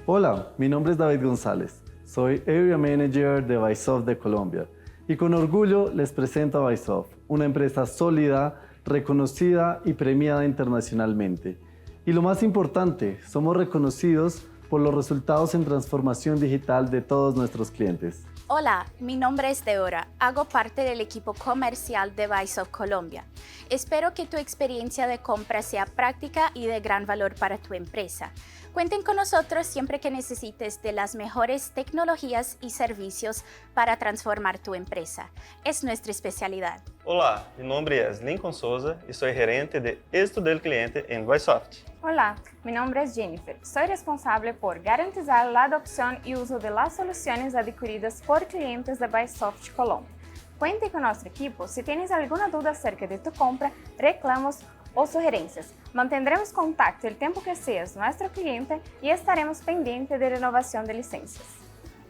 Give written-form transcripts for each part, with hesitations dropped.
Hola, mi nombre es David González. Soy Area Manager de Bysoft de Colombia y con orgullo les presento a Bysoft, una empresa sólida, reconocida y premiada internacionalmente. Y lo más importante, somos reconocidos por los resultados en transformación digital de todos nuestros clientes. Hola, mi nombre es Deora. Hago parte del equipo comercial de Bysoft Colombia. Espero que tu experiencia de compra sea práctica y de gran valor para tu empresa. Cuenten con nosotros siempre que necesites de las mejores tecnologías y servicios para transformar tu empresa. Es nuestra especialidad. Olá, meu nome é Lincoln Souza e sou gerente de êxito del cliente en Bysoft. Hola, mi nombre es Jennifer. Soy responsable por garantizar la adopción y uso de las soluciones adquiridas por clientes de Bysoft Colombia. Cuente con nuestro equipo si tienes alguna duda acerca de tu compra, reclamos o sugerencias. Mantendremos contacto el tiempo que seas nuestro cliente y estaremos pendientes de renovación de licencias.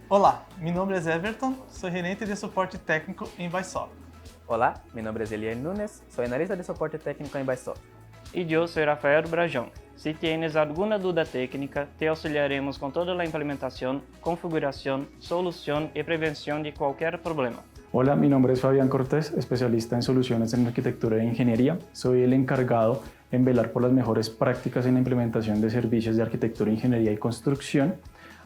Olá, meu nome é Everton, sou gerente de suporte técnico em Bysoft. Olá, mi nombre es Eliel Nunes, soy analista de soporte técnico en Bysoft. E eu sou Rafael Brajão. Se tienes alguma dúvida técnica, te auxiliaremos com toda a implementação, configuração, solução e prevenção de qualquer problema. Hola, mi nombre es Fabián Cortés, especialista en soluciones en arquitectura e ingeniería. Soy el encargado en velar por las mejores prácticas en la implementación de servicios de arquitectura, ingeniería y construcción.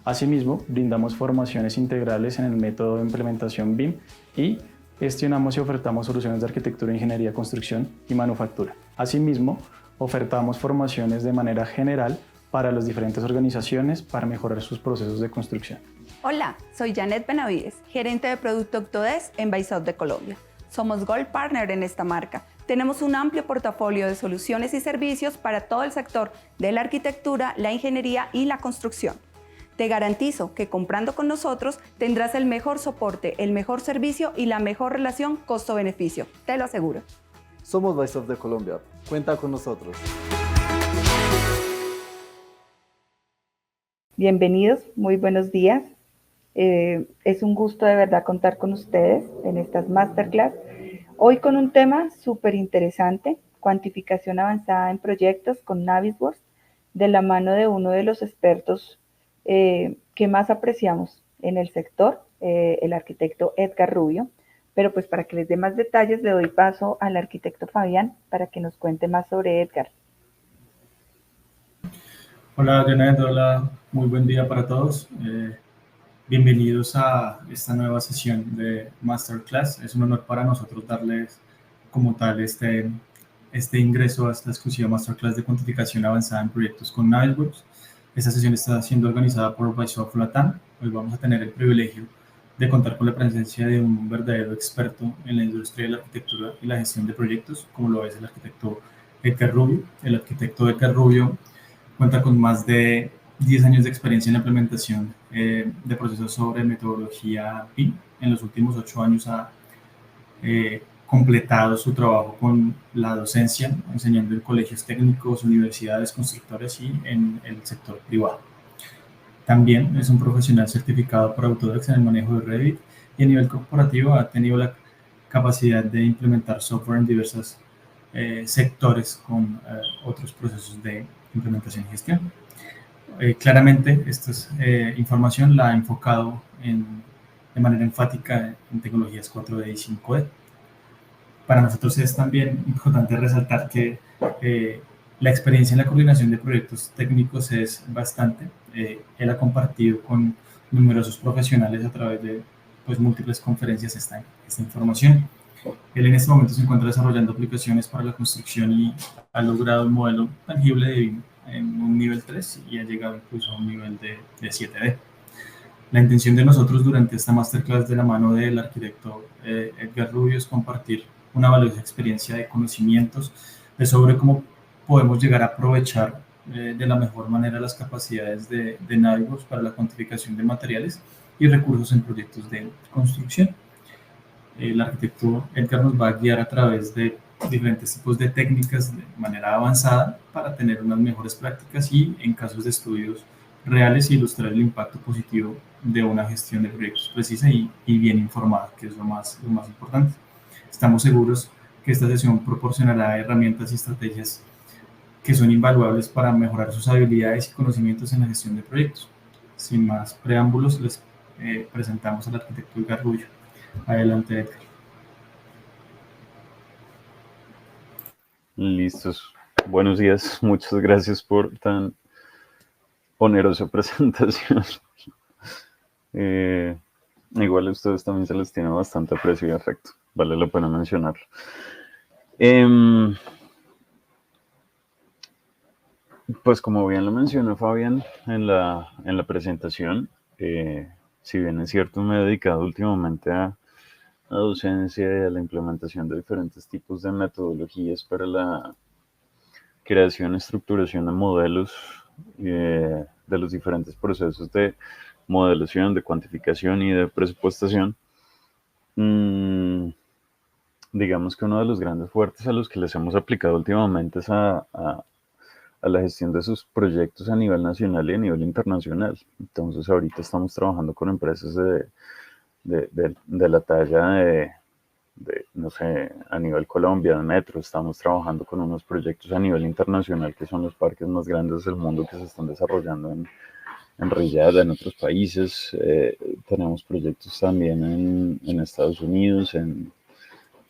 Asimismo, brindamos formaciones integrales en el método de implementación BIM y gestionamos y ofertamos soluciones de arquitectura, ingeniería, construcción y manufactura. Asimismo, ofertamos formaciones de manera general para las diferentes organizaciones para mejorar sus procesos de construcción. Hola, soy Janet Benavides, gerente de producto Octodesk en Bysoft de Colombia. Somos Gold Partner en esta marca. Tenemos un amplio portafolio de soluciones y servicios para todo el sector de la arquitectura, la ingeniería y la construcción. Te garantizo que comprando con nosotros tendrás el mejor soporte, el mejor servicio y la mejor relación costo-beneficio. Te lo aseguro. Somos Bysoft de Colombia. Cuenta con nosotros. Bienvenidos, muy buenos días. Es un gusto de verdad contar con ustedes en estas masterclass. Hoy con un tema súper interesante, cuantificación avanzada en proyectos con Navisworks, de la mano de uno de los expertos que más apreciamos en el sector, el arquitecto Edgar Rubio. Pero pues para que les dé más detalles le doy paso al arquitecto Fabián para que nos cuente más sobre Edgar. Hola Janet, hola, muy buen día para todos. Bienvenidos a esta nueva sesión de Masterclass. Es un honor para nosotros darles como tal este ingreso a esta exclusiva Masterclass de cuantificación avanzada en proyectos con Navisworks. Esta sesión está siendo organizada por Bysoft Latam. Hoy vamos a tener el privilegio de contar con la presencia de un verdadero experto en la industria de la arquitectura y la gestión de proyectos, como lo es el arquitecto Edgar Rubio. El arquitecto Edgar Rubio cuenta con más de 10 años de experiencia en la implementación de procesos sobre metodología BIM. En los últimos 8 años ha completado su trabajo con la docencia, enseñando en colegios técnicos, universidades, constructoras y en el sector privado. También es un profesional certificado por Autodesk en el manejo de Revit y a nivel corporativo ha tenido la capacidad de implementar software en diversos sectores con otros procesos de implementación y gestión. Claramente, esta información la ha enfocado de manera enfática en tecnologías 4D y 5D. Para nosotros es también importante resaltar que la experiencia en la coordinación de proyectos técnicos es bastante. Él ha compartido con numerosos profesionales a través de múltiples conferencias esta información. Él en este momento se encuentra desarrollando aplicaciones para la construcción y ha logrado un modelo tangible de BIM en un nivel 3 y ha llegado incluso a un nivel de 7D. La intención de nosotros durante esta masterclass de la mano del arquitecto Edgar Rubio es compartir una valiosa experiencia de conocimientos sobre cómo podemos llegar a aprovechar de la mejor manera las capacidades de Navisworks para la cuantificación de materiales y recursos en proyectos de construcción. El arquitecto Edgar nos va a guiar a través de diferentes tipos de técnicas de manera avanzada para tener unas mejores prácticas y en casos de estudios reales ilustrar el impacto positivo de una gestión de proyectos precisa y bien informada, que es lo más importante. Estamos seguros que esta sesión proporcionará herramientas y estrategias que son invaluables para mejorar sus habilidades y conocimientos en la gestión de proyectos. Sin más preámbulos, les presentamos al arquitecto Edgar Rubio. Adelante, Edgar. Listos. Buenos días. Muchas gracias por tan onerosa presentación. Igual a ustedes también se les tiene bastante aprecio y afecto. Vale la pena mencionarlo. Pues como bien lo mencionó Fabián en la presentación, si bien es cierto me he dedicado últimamente a docencia y a la implementación de diferentes tipos de metodologías para la creación y estructuración de modelos de los diferentes procesos de modelación, de cuantificación y de presupuestación. Digamos que uno de los grandes fuertes a los que les hemos aplicado últimamente es a la gestión de sus proyectos a nivel nacional y a nivel internacional. Entonces ahorita estamos trabajando con empresas de la talla de, no sé, a nivel Colombia, de Metro. Estamos trabajando con unos proyectos a nivel internacional que son los parques más grandes del mundo que se están desarrollando en Riyadh, en otros países. Tenemos proyectos también en Estados Unidos, en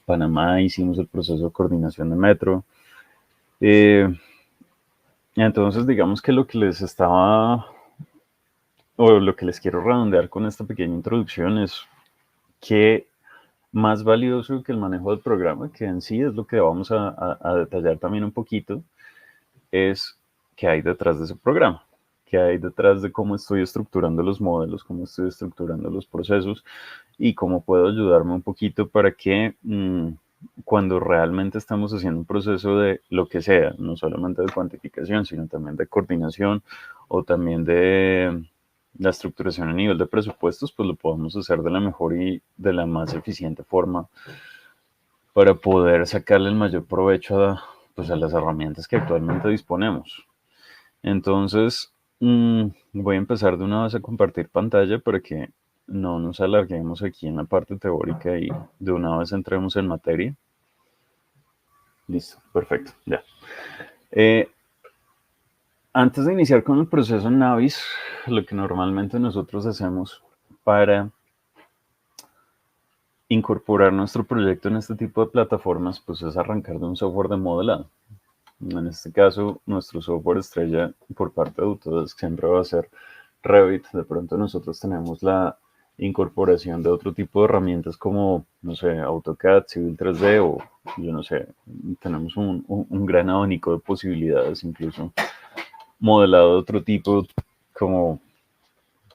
Panamá hicimos el proceso de coordinación de Metro. Entonces, digamos que lo que les quiero redondear con esta pequeña introducción es que más valioso que el manejo del programa, que en sí es lo que vamos a detallar también un poquito, es qué hay detrás de ese programa, qué hay detrás de cómo estoy estructurando los modelos, cómo estoy estructurando los procesos y cómo puedo ayudarme un poquito para que cuando realmente estamos haciendo un proceso de lo que sea, no solamente de cuantificación, sino también de coordinación o también de la estructuración a nivel de presupuestos, pues lo podemos hacer de la mejor y de la más eficiente forma para poder sacarle el mayor provecho a las herramientas que actualmente disponemos. Entonces, voy a empezar de una vez a compartir pantalla para que no nos alarguemos aquí en la parte teórica y de una vez entremos en materia. Listo, perfecto, ya. Antes de iniciar con el proceso en Navis, lo que normalmente nosotros hacemos para incorporar nuestro proyecto en este tipo de plataformas, pues es arrancar de un software de modelado. En este caso, nuestro software estrella por parte de Autodesk siempre va a ser Revit. De pronto nosotros tenemos la incorporación de otro tipo de herramientas como, no sé, AutoCAD, Civil 3D o yo no sé, tenemos un gran abanico de posibilidades, incluso modelado de otro tipo como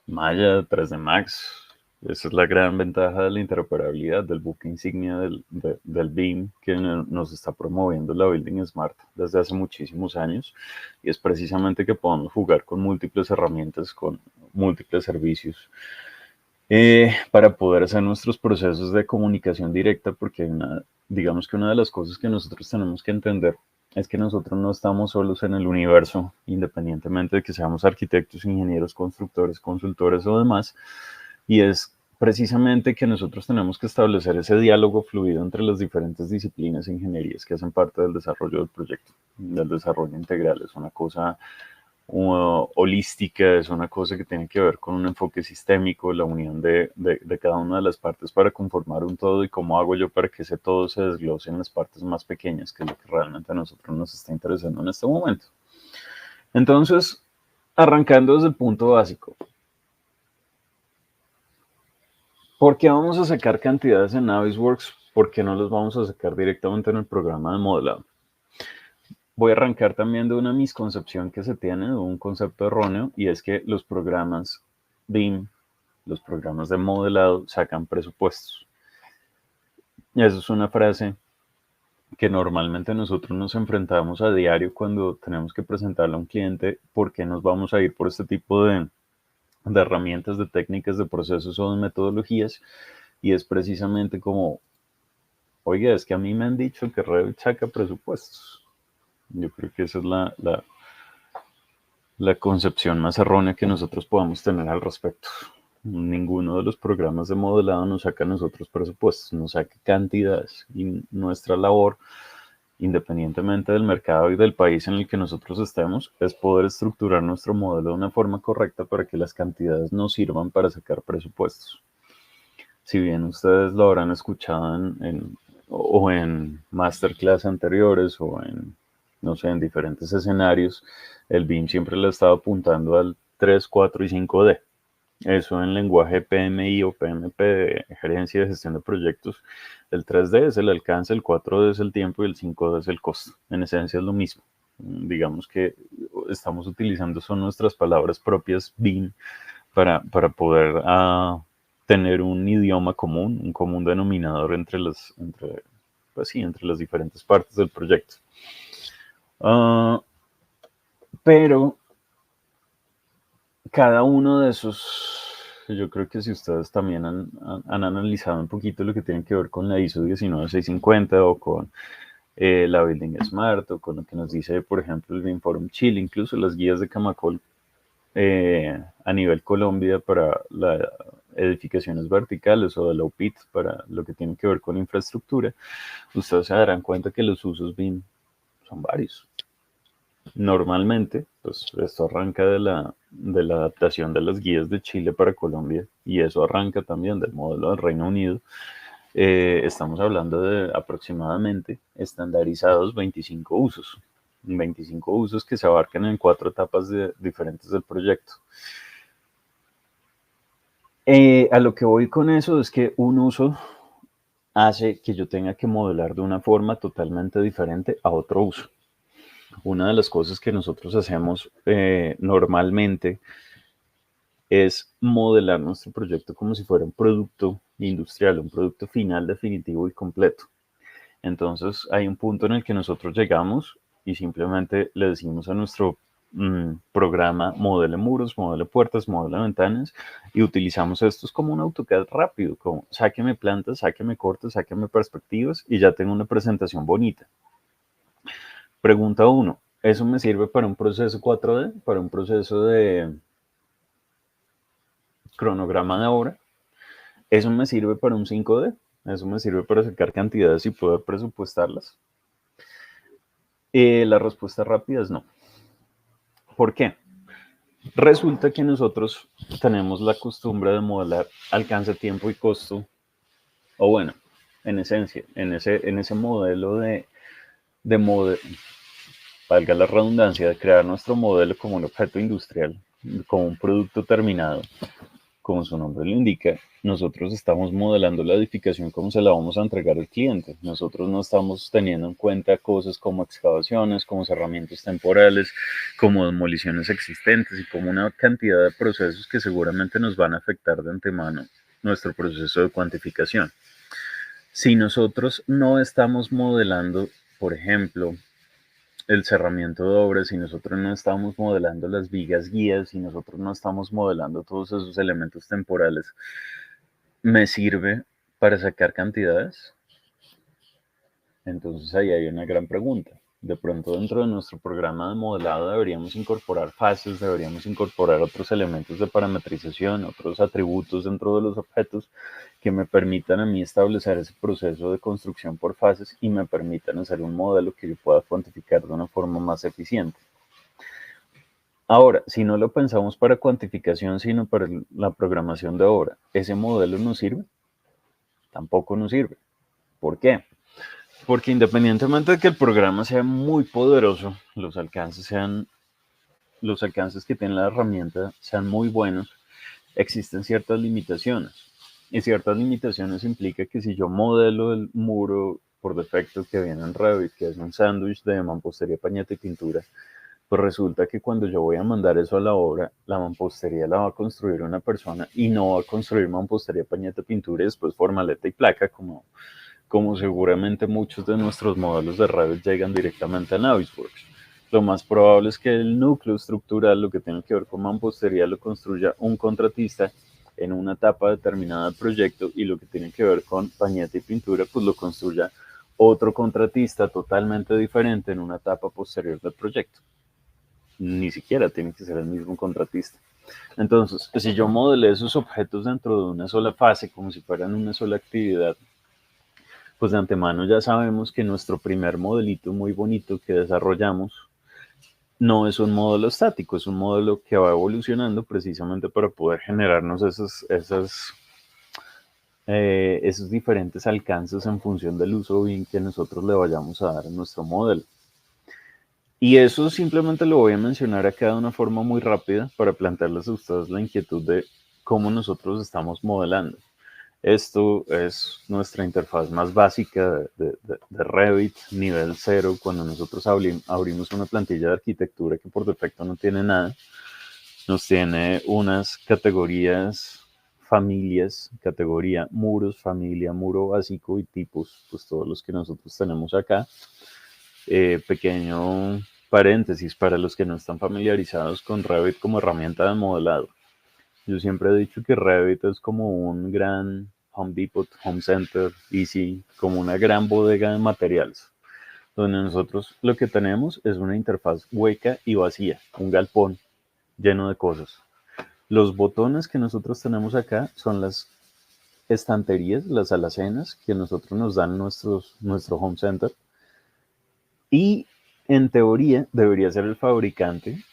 Maya, 3D Max. Esa es la gran ventaja de la interoperabilidad, del buque insignia del BIM que nos está promoviendo la Building Smart desde hace muchísimos años, y es precisamente que podamos jugar con múltiples herramientas, con múltiples servicios para poder hacer nuestros procesos de comunicación directa, porque digamos que una de las cosas que nosotros tenemos que entender es que nosotros no estamos solos en el universo, independientemente de que seamos arquitectos, ingenieros, constructores, consultores o demás, y es precisamente que nosotros tenemos que establecer ese diálogo fluido entre las diferentes disciplinas e ingenierías que hacen parte del desarrollo del proyecto, del desarrollo integral. Es una cosa holística, es una cosa que tiene que ver con un enfoque sistémico, la unión de cada una de las partes para conformar un todo, y cómo hago yo para que ese todo se desglose en las partes más pequeñas, que es lo que realmente a nosotros nos está interesando en este momento. Entonces, arrancando desde el punto básico, ¿por qué vamos a sacar cantidades en Navisworks? ¿Por qué no los vamos a sacar directamente en el programa de modelado? Voy a arrancar también de una misconcepción que se tiene, de un concepto erróneo, y es que los programas BIM, los programas de modelado, sacan presupuestos. Y eso es una frase que normalmente nosotros nos enfrentamos a diario cuando tenemos que presentarle a un cliente por qué nos vamos a ir por este tipo de herramientas, de técnicas, de procesos o de metodologías, y es precisamente como, oiga, es que a mí me han dicho que Revit saca presupuestos. Yo creo que esa es la concepción más errónea que nosotros podamos tener al respecto. Ninguno de los programas de modelado nos saca a nosotros presupuestos, nos saca cantidades, y nuestra labor independientemente del mercado y del país en el que nosotros estemos, es poder estructurar nuestro modelo de una forma correcta para que las cantidades nos sirvan para sacar presupuestos. Si bien ustedes lo habrán escuchado en masterclass anteriores o no sé, en diferentes escenarios, el BIM siempre le ha estado apuntando al 3, 4 y 5D. Eso en lenguaje PMI o PMP de gerencia de gestión de proyectos. El 3D es el alcance, el 4D es el tiempo y el 5D es el costo. En esencia es lo mismo. Digamos que estamos utilizando, son nuestras palabras propias BIM para poder tener un idioma común, un común denominador entre las diferentes partes del proyecto. Pero cada uno de esos, yo creo que si ustedes también han analizado un poquito lo que tiene que ver con la ISO 19650 o con la Building Smart o con lo que nos dice, por ejemplo, el BIM Forum Chile, incluso las guías de Camacol a nivel Colombia para las edificaciones verticales o de low pit para lo que tiene que ver con infraestructura, ustedes se darán cuenta que los usos BIM son varios. Normalmente, pues esto arranca de la adaptación de las guías de Chile para Colombia y eso arranca también del modelo del Reino Unido. Estamos hablando de aproximadamente estandarizados 25 usos. 25 usos que se abarcan en 4 etapas diferentes del proyecto. A lo que voy con eso es que un uso hace que yo tenga que modelar de una forma totalmente diferente a otro uso. Una de las cosas que nosotros hacemos normalmente es modelar nuestro proyecto como si fuera un producto industrial, un producto final, definitivo y completo. Entonces hay un punto en el que nosotros llegamos y simplemente le decimos a nuestro programa modele muros, modele puertas, modele ventanas y utilizamos estos como un AutoCAD rápido, como sáqueme plantas, sáqueme cortes, sáqueme perspectivas y ya tengo una presentación bonita. Pregunta 1, ¿eso me sirve para un proceso 4D? ¿Para un proceso de cronograma de obra? ¿Eso me sirve para un 5D? ¿Eso me sirve para sacar cantidades y poder presupuestarlas? La respuesta rápida es no. ¿Por qué? Resulta que nosotros tenemos la costumbre de modelar alcance, tiempo y costo, o bueno, en esencia, en ese modelo valga la redundancia, de crear nuestro modelo como un objeto industrial, como un producto terminado, como su nombre lo indica, nosotros estamos modelando la edificación como se la vamos a entregar al cliente. Nosotros no estamos teniendo en cuenta cosas como excavaciones, como cerramientos temporales, como demoliciones existentes y como una cantidad de procesos que seguramente nos van a afectar de antemano nuestro proceso de cuantificación. Si nosotros no estamos modelando, por ejemplo, el cerramiento de obras, si nosotros no estamos modelando las vigas guías, si nosotros no estamos modelando todos esos elementos temporales, ¿me sirve para sacar cantidades? Entonces ahí hay una gran pregunta. De pronto dentro de nuestro programa de modelado deberíamos incorporar fases, deberíamos incorporar otros elementos de parametrización, otros atributos dentro de los objetos que me permitan a mí establecer ese proceso de construcción por fases y me permitan hacer un modelo que yo pueda cuantificar de una forma más eficiente. Ahora, si no lo pensamos para cuantificación, sino para la programación de obra, ¿ese modelo nos sirve? Tampoco nos sirve. ¿Por qué? Porque independientemente de que el programa sea muy poderoso, los alcances que tiene la herramienta sean muy buenos, existen ciertas limitaciones. Y ciertas limitaciones implica que si yo modelo el muro por defecto que viene en Revit, que es un sándwich de mampostería, pañete y pintura, pues resulta que cuando yo voy a mandar eso a la obra, la mampostería la va a construir una persona y no va a construir mampostería, pañete, pintura y después formaleta y placa, como seguramente muchos de nuestros modelos de Revit llegan directamente a Navisworks. Lo más probable es que el núcleo estructural, lo que tiene que ver con mampostería, lo construya un contratista en una etapa determinada del proyecto y lo que tiene que ver con pañete y pintura, pues lo construya otro contratista totalmente diferente en una etapa posterior del proyecto. Ni siquiera tiene que ser el mismo contratista. Entonces, si yo modelé esos objetos dentro de una sola fase, como si fueran una sola actividad, pues de antemano ya sabemos que nuestro primer modelito muy bonito que desarrollamos no es un modelo estático, es un modelo que va evolucionando precisamente para poder generarnos esos diferentes alcances en función del uso bien que nosotros le vayamos a dar a nuestro modelo. Y eso simplemente lo voy a mencionar acá de una forma muy rápida para plantearles a ustedes la inquietud de cómo nosotros estamos modelando. Esto es nuestra interfaz más básica de Revit, nivel 0, cuando nosotros abrimos una plantilla de arquitectura que por defecto no tiene nada. Nos tiene unas categorías, familias, categoría muros, familia, muro básico y tipos, pues todos los que nosotros tenemos acá. Pequeño paréntesis para los que no están familiarizados con Revit como herramienta de modelado. Yo siempre he dicho que Revit es como un gran Home Depot, Home Center, Easy, como una gran bodega de materiales, donde nosotros lo que tenemos es una interfaz hueca y vacía, un galpón lleno de cosas. Los botones que nosotros tenemos acá son las estanterías, las alacenas que nosotros nos dan nuestro Home Center. Y en teoría debería ser el fabricante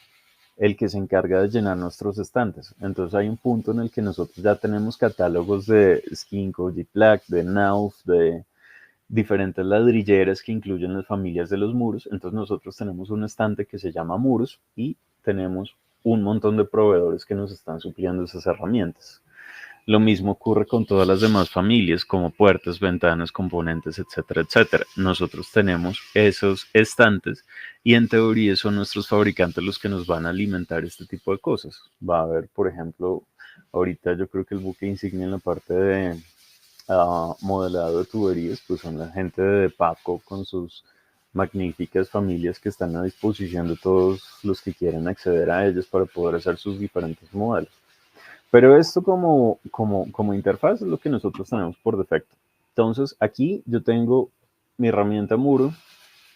el que se encarga de llenar nuestros estantes. Entonces hay un punto en el que nosotros ya tenemos catálogos de Skinco, G-Plaque, de Knauf, de diferentes ladrilleras que incluyen las familias de los muros. Entonces nosotros tenemos un estante que se llama muros y tenemos un montón de proveedores que nos están supliendo esas herramientas. Lo mismo ocurre con todas las demás familias, como puertas, ventanas, componentes, etcétera, etcétera. Nosotros tenemos esos estantes y en teoría son nuestros fabricantes los que nos van a alimentar este tipo de cosas. Va a haber, por ejemplo, ahorita yo creo que el buque insignia en la parte de modelado de tuberías, pues son la gente de Paco con sus magníficas familias que están a disposición de todos los que quieren acceder a ellas para poder hacer sus diferentes modelos. Pero esto como interfaz es lo que nosotros tenemos por defecto. Entonces, aquí yo tengo mi herramienta muro,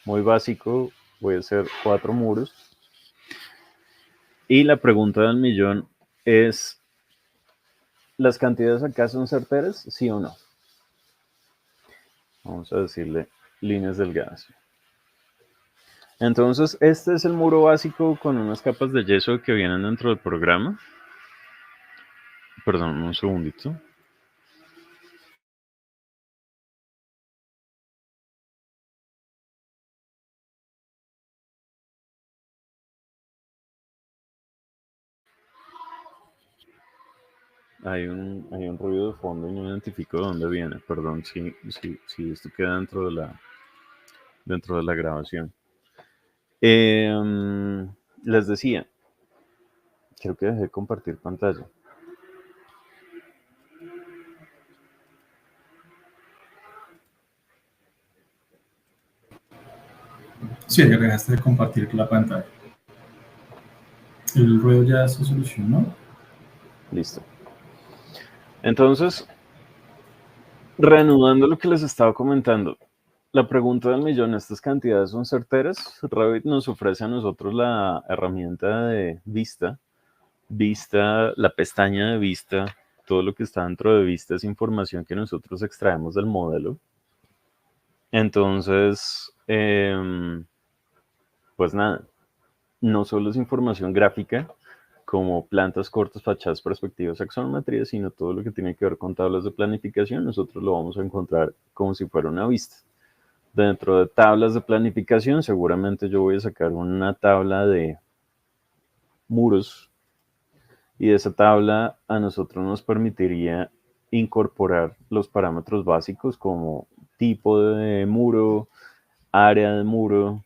muy básico, voy a hacer 4 muros. Y la pregunta del millón es, ¿las cantidades acá son certeras, sí o no? Vamos a decirle líneas delgadas. Entonces, este es el muro básico con unas capas de yeso que vienen dentro del programa. Perdón, un segundito. Hay un ruido de fondo y no identifico de dónde viene. Perdón si esto queda dentro de la grabación. Les decía, creo que dejé de compartir pantalla. Sí, ya dejaste de compartir la pantalla. El ruido ya se solucionó. Listo. Entonces, reanudando lo que les estaba comentando, la pregunta del millón, ¿estas cantidades son certeras? Revit nos ofrece a nosotros la herramienta de vista, la pestaña de vista, todo lo que está dentro de vista es información que nosotros extraemos del modelo. Entonces, pues nada, no solo es información gráfica, como plantas, cortos, fachadas, perspectivas, axonometría, sino todo lo que tiene que ver con tablas de planificación, nosotros lo vamos a encontrar como si fuera una vista. Dentro de tablas de planificación, seguramente yo voy a sacar una tabla de muros y de esa tabla a nosotros nos permitiría incorporar los parámetros básicos como tipo de muro, área de muro,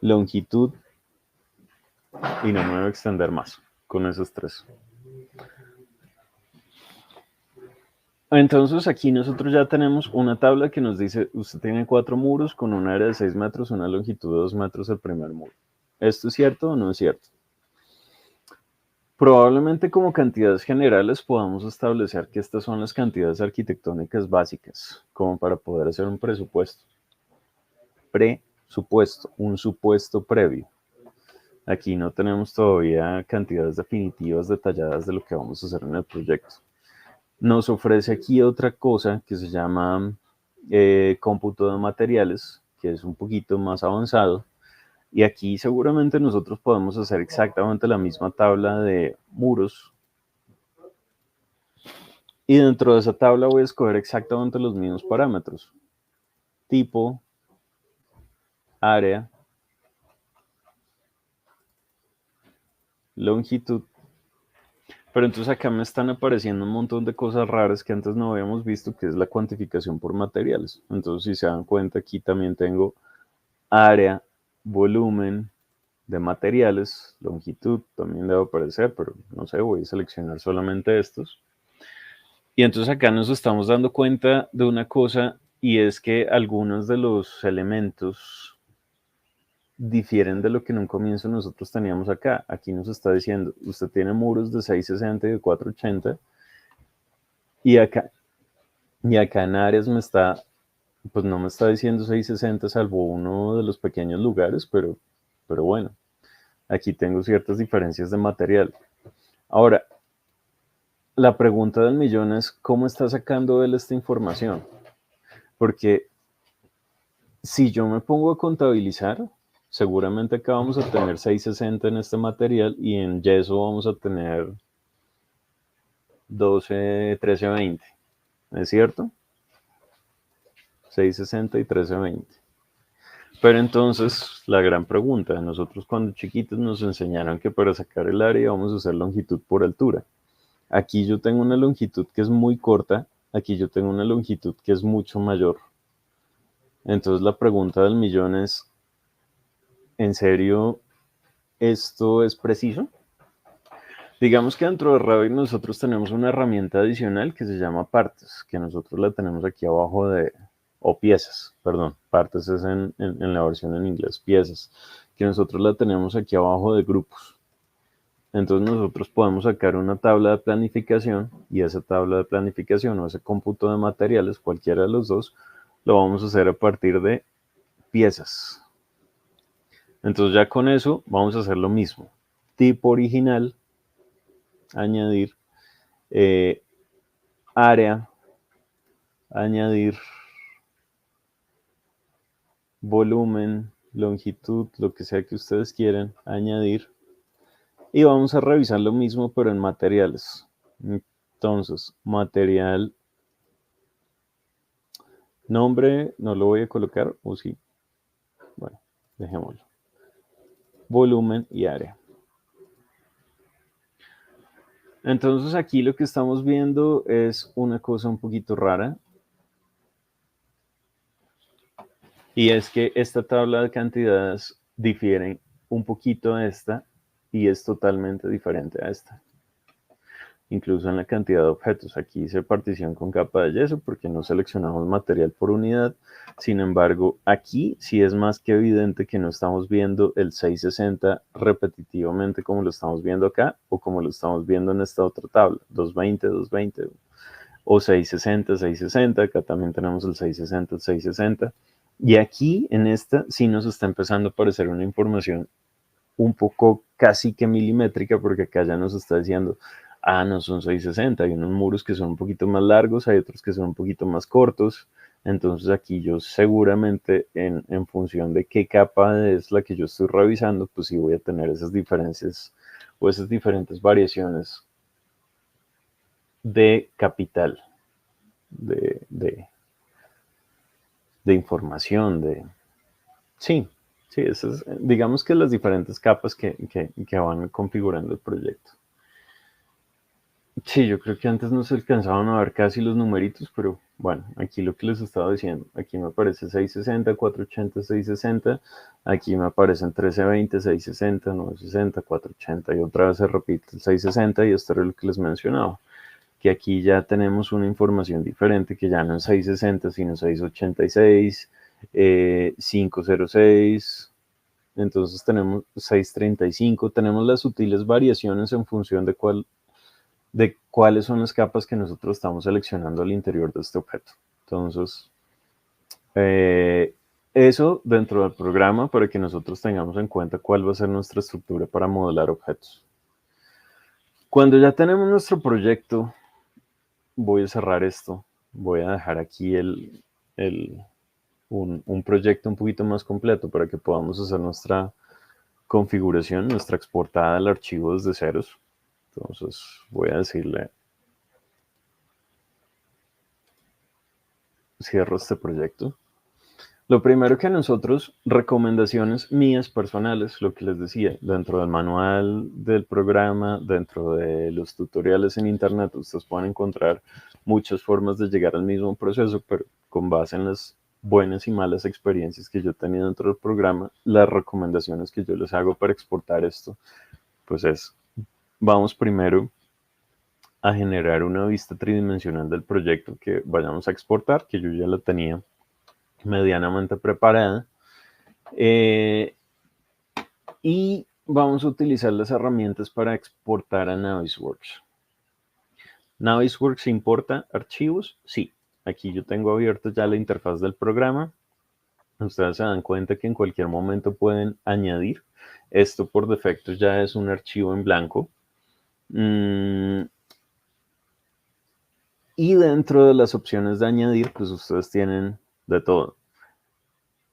longitud, y no me voy a extender más con esos 3. Entonces aquí nosotros ya tenemos una tabla que nos dice, usted tiene 4 muros con un área de 6 metros, una longitud de 2 metros el primer muro. ¿Esto es cierto o no es cierto? Probablemente como cantidades generales podamos establecer que estas son las cantidades arquitectónicas básicas, como para poder hacer un presupuesto. Presupuesto, un supuesto previo. Aquí no tenemos todavía cantidades definitivas detalladas de lo que vamos a hacer en el proyecto. nos ofrece aquí otra cosa que se llama cómputo de materiales, que es un poquito más avanzado. Y aquí seguramente nosotros podemos hacer exactamente la misma tabla de muros. Y dentro de esa tabla voy a escoger exactamente los mismos parámetros. Tipo, área, longitud. Pero entonces acá me están apareciendo un montón de cosas raras que antes no habíamos visto, que es la cuantificación por materiales. Entonces, si se dan cuenta, aquí también tengo área, volumen de materiales, longitud también debe aparecer, pero no sé, voy a seleccionar solamente estos. Y entonces acá nos estamos dando cuenta de una cosa, y es que algunos de los elementos difieren de lo que en un comienzo nosotros teníamos acá. Aquí nos está diciendo, usted tiene muros de 660 y de 480, y acá en áreas pues no me está diciendo 660 salvo uno de los pequeños lugares, pero bueno, aquí tengo ciertas diferencias de material. Ahora, la pregunta del millón es, ¿cómo está sacando él esta información? Porque si yo me pongo a contabilizar, seguramente acá vamos a tener 660 en este material y en yeso vamos a tener 12, 13, 20. ¿Es cierto? 660 y 1320. Pero entonces, la gran pregunta, nosotros cuando chiquitos nos enseñaron que para sacar el área vamos a hacer longitud por altura. Aquí yo tengo una longitud que es muy corta, aquí yo tengo una longitud que es mucho mayor. Entonces la pregunta del millón es, ¿en serio esto es preciso? Digamos que dentro de Revit nosotros tenemos una herramienta adicional que se llama partes, que nosotros la tenemos aquí abajo o piezas, perdón, partes es en la versión en inglés, piezas, que nosotros la tenemos aquí abajo de grupos. Entonces nosotros podemos sacar una tabla de planificación y esa tabla de planificación o ese cómputo de materiales, cualquiera de los dos, lo vamos a hacer a partir de piezas. Entonces ya con eso vamos a hacer lo mismo. Tipo original, añadir, área, añadir, volumen, longitud, lo que sea que ustedes quieran, añadir. Y vamos a revisar lo mismo, pero en materiales. Entonces, material, nombre, no lo voy a colocar, o sí. Bueno, dejémoslo. Volumen y área. Entonces aquí lo que estamos viendo es una cosa un poquito rara. Y es que esta tabla de cantidades difiere un poquito de esta y es totalmente diferente a esta. Incluso en la cantidad de objetos. Aquí hice partición con capa de yeso porque no seleccionamos material por unidad. Sin embargo, aquí sí es más que evidente que no estamos viendo el 660 repetitivamente como lo estamos viendo acá o como lo estamos viendo en esta otra tabla. 220, 220 o 660, 660. Acá también tenemos el 660, el 660. Y aquí en esta sí nos está empezando a aparecer una información un poco casi que milimétrica porque acá ya nos está diciendo, no son 660, hay unos muros que son un poquito más largos, hay otros que son un poquito más cortos. Entonces aquí yo seguramente en función de qué capa es la que yo estoy revisando, pues sí voy a tener esas diferencias o esas diferentes variaciones de capital, de información, sí, esas, digamos que las diferentes capas que van configurando el proyecto. Sí, yo creo que antes no se alcanzaban a ver casi los numeritos, pero bueno, aquí lo que les estaba diciendo, aquí me aparece 660, 480, 660, aquí me aparecen 1320, 660, 960, 480 y otra vez se repite el 660 y esto era lo que les mencionaba, que aquí ya tenemos una información diferente que ya no es 660 sino 686, 506, entonces tenemos 635, tenemos las sutiles variaciones en función de cuáles son las capas que nosotros estamos seleccionando al interior de este objeto. Entonces, eso dentro del programa para que nosotros tengamos en cuenta cuál va a ser nuestra estructura para modelar objetos. Cuando ya tenemos nuestro proyecto voy a cerrar esto. Voy a dejar aquí un proyecto un poquito más completo para que podamos hacer nuestra configuración, nuestra exportada del archivo desde ceros. Entonces voy a decirle, cierro este proyecto. Lo primero que nosotros, recomendaciones mías personales, lo que les decía, dentro del manual del programa, dentro de los tutoriales en internet, ustedes pueden encontrar muchas formas de llegar al mismo proceso, pero con base en las buenas y malas experiencias que yo he tenido dentro del programa, las recomendaciones que yo les hago para exportar esto, pues es, vamos primero a generar una vista tridimensional del proyecto que vayamos a exportar, que yo ya la tenía medianamente preparada, y vamos a utilizar las herramientas para exportar a Navisworks. ¿Navisworks importa archivos? Sí. Aquí yo tengo abierto ya la interfaz del programa. Ustedes se dan cuenta que en cualquier momento pueden añadir. Esto por defecto ya es un archivo en blanco. Y dentro de las opciones de añadir, pues ustedes tienen de todo.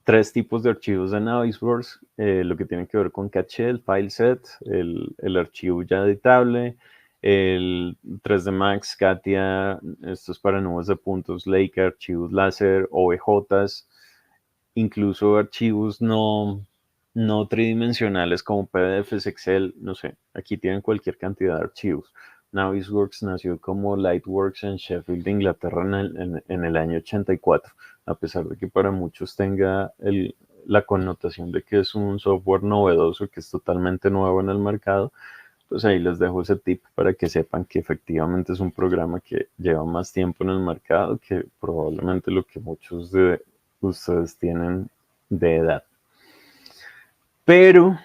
3 tipos de archivos de Navisworks, lo que tiene que ver con caché, el file set, el archivo ya editable, el 3D Max, Katia, esto es para nubes de puntos, Lake, archivos láser, OBJs, incluso archivos no tridimensionales como PDFs, Excel, no sé, aquí tienen cualquier cantidad de archivos. Navisworks nació como Lightworks en Sheffield, Inglaterra, en el año 84, a pesar de que para muchos tenga la connotación de que es un software novedoso, que es totalmente nuevo en el mercado. Pues ahí les dejo ese tip para que sepan que efectivamente es un programa que lleva más tiempo en el mercado que probablemente lo que muchos de ustedes tienen de edad. Pero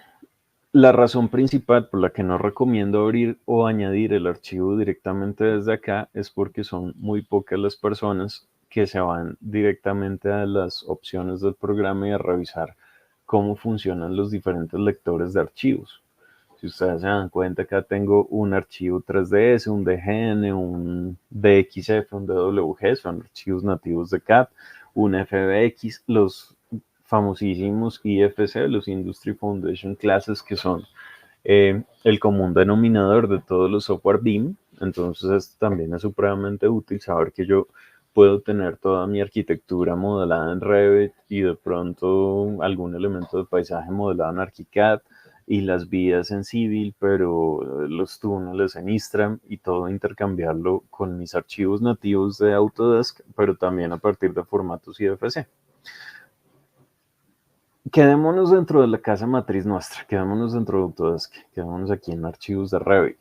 la razón principal por la que no recomiendo abrir o añadir el archivo directamente desde acá es porque son muy pocas las personas que se van directamente a las opciones del programa y a revisar cómo funcionan los diferentes lectores de archivos. Si ustedes se dan cuenta, acá tengo un archivo 3ds, un DGN, un DXF, un DWG, son archivos nativos de CAD, un FBX, los famosísimos IFC, los Industry Foundation Classes, que son el común denominador de todos los software BIM. Entonces esto también es supremamente útil, saber que yo puedo tener toda mi arquitectura modelada en Revit y de pronto algún elemento de paisaje modelado en ArchiCAD y las vías en Civil, pero los túneles en Istram y todo intercambiarlo con mis archivos nativos de Autodesk, pero también a partir de formatos IFC. Quedémonos dentro de la casa matriz nuestra, quedémonos dentro de Autodesk, quedémonos aquí en archivos de Revit.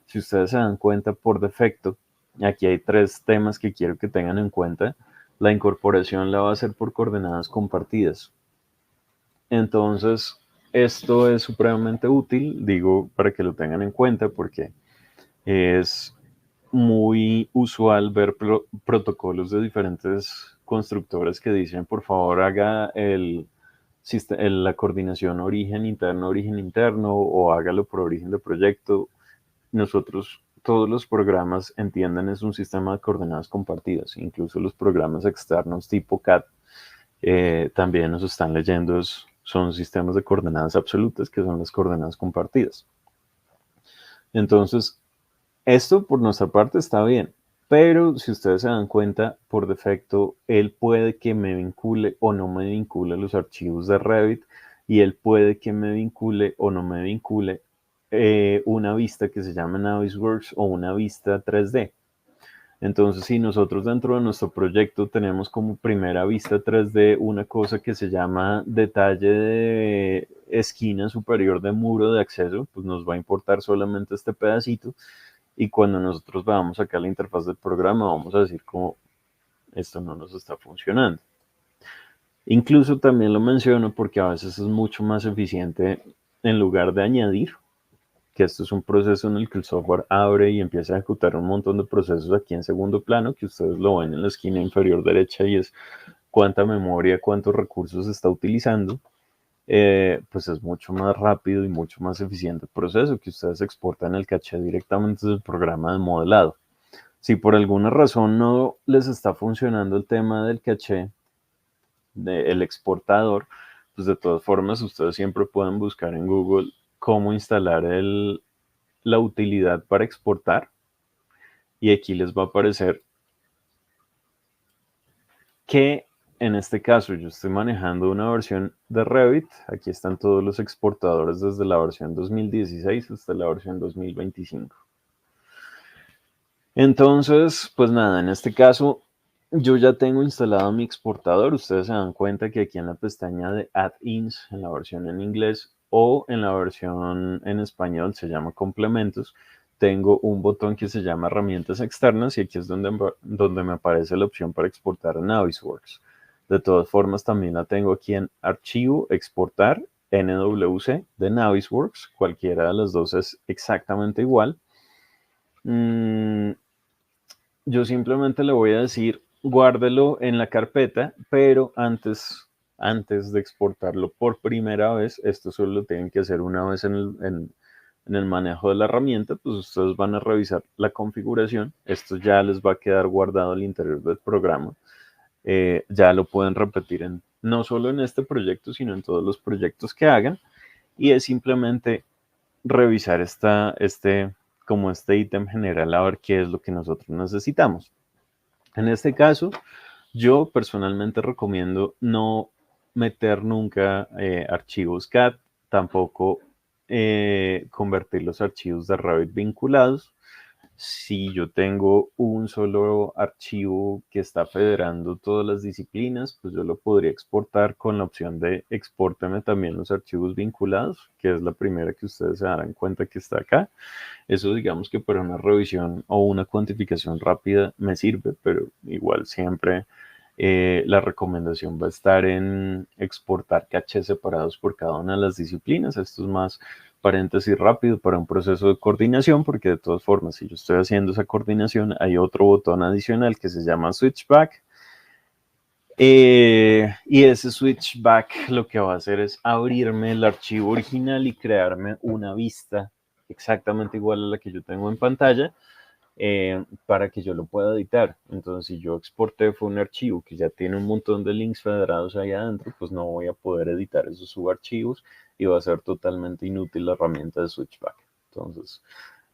Si ustedes se dan cuenta, por defecto, aquí hay 3 temas que quiero que tengan en cuenta. La incorporación la va a hacer por coordenadas compartidas. Entonces, esto es supremamente útil, digo, para que lo tengan en cuenta, porque es muy usual ver protocolos de diferentes constructores que dicen, por favor, haga la coordinación origen interno o hágalo por origen de proyecto. Nosotros, todos los programas entienden es un sistema de coordenadas compartidas, incluso los programas externos tipo CAD también nos están leyendo, son sistemas de coordenadas absolutas que son las coordenadas compartidas. Entonces, esto por nuestra parte está bien, pero si ustedes se dan cuenta, por defecto, él puede que me vincule o no me vincule los archivos de Revit y él puede que me vincule o no me vincule una vista que se llama Navisworks o una vista 3D. Entonces, si nosotros dentro de nuestro proyecto tenemos como primera vista 3D una cosa que se llama detalle de esquina superior de muro de acceso, pues nos va a importar solamente este pedacito. Y cuando nosotros veamos acá la interfaz del programa, vamos a decir como esto no nos está funcionando. Incluso también lo menciono porque a veces es mucho más eficiente, en lugar de añadir, que esto es un proceso en el que el software abre y empieza a ejecutar un montón de procesos aquí en segundo plano, que ustedes lo ven en la esquina inferior derecha y es cuánta memoria, cuántos recursos está utilizando. Pues es mucho más rápido y mucho más eficiente el proceso que ustedes exportan el caché directamente del programa de modelado. Si por alguna razón no les está funcionando el tema del caché, del exportador, pues de todas formas ustedes siempre pueden buscar en Google cómo instalar la utilidad para exportar y aquí les va a aparecer que en este caso yo estoy manejando una versión de Revit. Aquí están todos los exportadores desde la versión 2016 hasta la versión 2025. Entonces, pues nada, en este caso yo ya tengo instalado mi exportador. Ustedes se dan cuenta que aquí en la pestaña de Add-ins, en la versión en inglés o en la versión en español, se llama complementos, tengo un botón que se llama herramientas externas y aquí es donde me aparece la opción para exportar a Navisworks. De todas formas, también la tengo aquí en archivo, exportar, NWC de Navisworks. Cualquiera de las dos es exactamente igual. Yo simplemente le voy a decir guárdelo en la carpeta, pero antes de exportarlo por primera vez, esto solo lo tienen que hacer una vez en el manejo de la herramienta, pues ustedes van a revisar la configuración. Esto ya les va a quedar guardado al interior del programa. Ya lo pueden repetir no solo en este proyecto, sino en todos los proyectos que hagan. Y es simplemente revisar este ítem general a ver qué es lo que nosotros necesitamos. En este caso, yo personalmente recomiendo no meter nunca archivos CAD, tampoco convertir los archivos de Revit vinculados. Si yo tengo un solo archivo que está federando todas las disciplinas, pues yo lo podría exportar con la opción de expórteme también los archivos vinculados, que es la primera que ustedes se darán cuenta que está acá. Eso digamos que para una revisión o una cuantificación rápida me sirve, pero igual siempre la recomendación va a estar en exportar cachés separados por cada una de las disciplinas. Esto es más paréntesis rápido para un proceso de coordinación, porque de todas formas, si yo estoy haciendo esa coordinación, hay otro botón adicional que se llama Switchback. Y ese Switchback lo que va a hacer es abrirme el archivo original y crearme una vista exactamente igual a la que yo tengo en pantalla, para que yo lo pueda editar. Entonces, si yo exporté fue un archivo que ya tiene un montón de links federados ahí adentro, pues no voy a poder editar esos subarchivos y va a ser totalmente inútil la herramienta de Switchback. Entonces,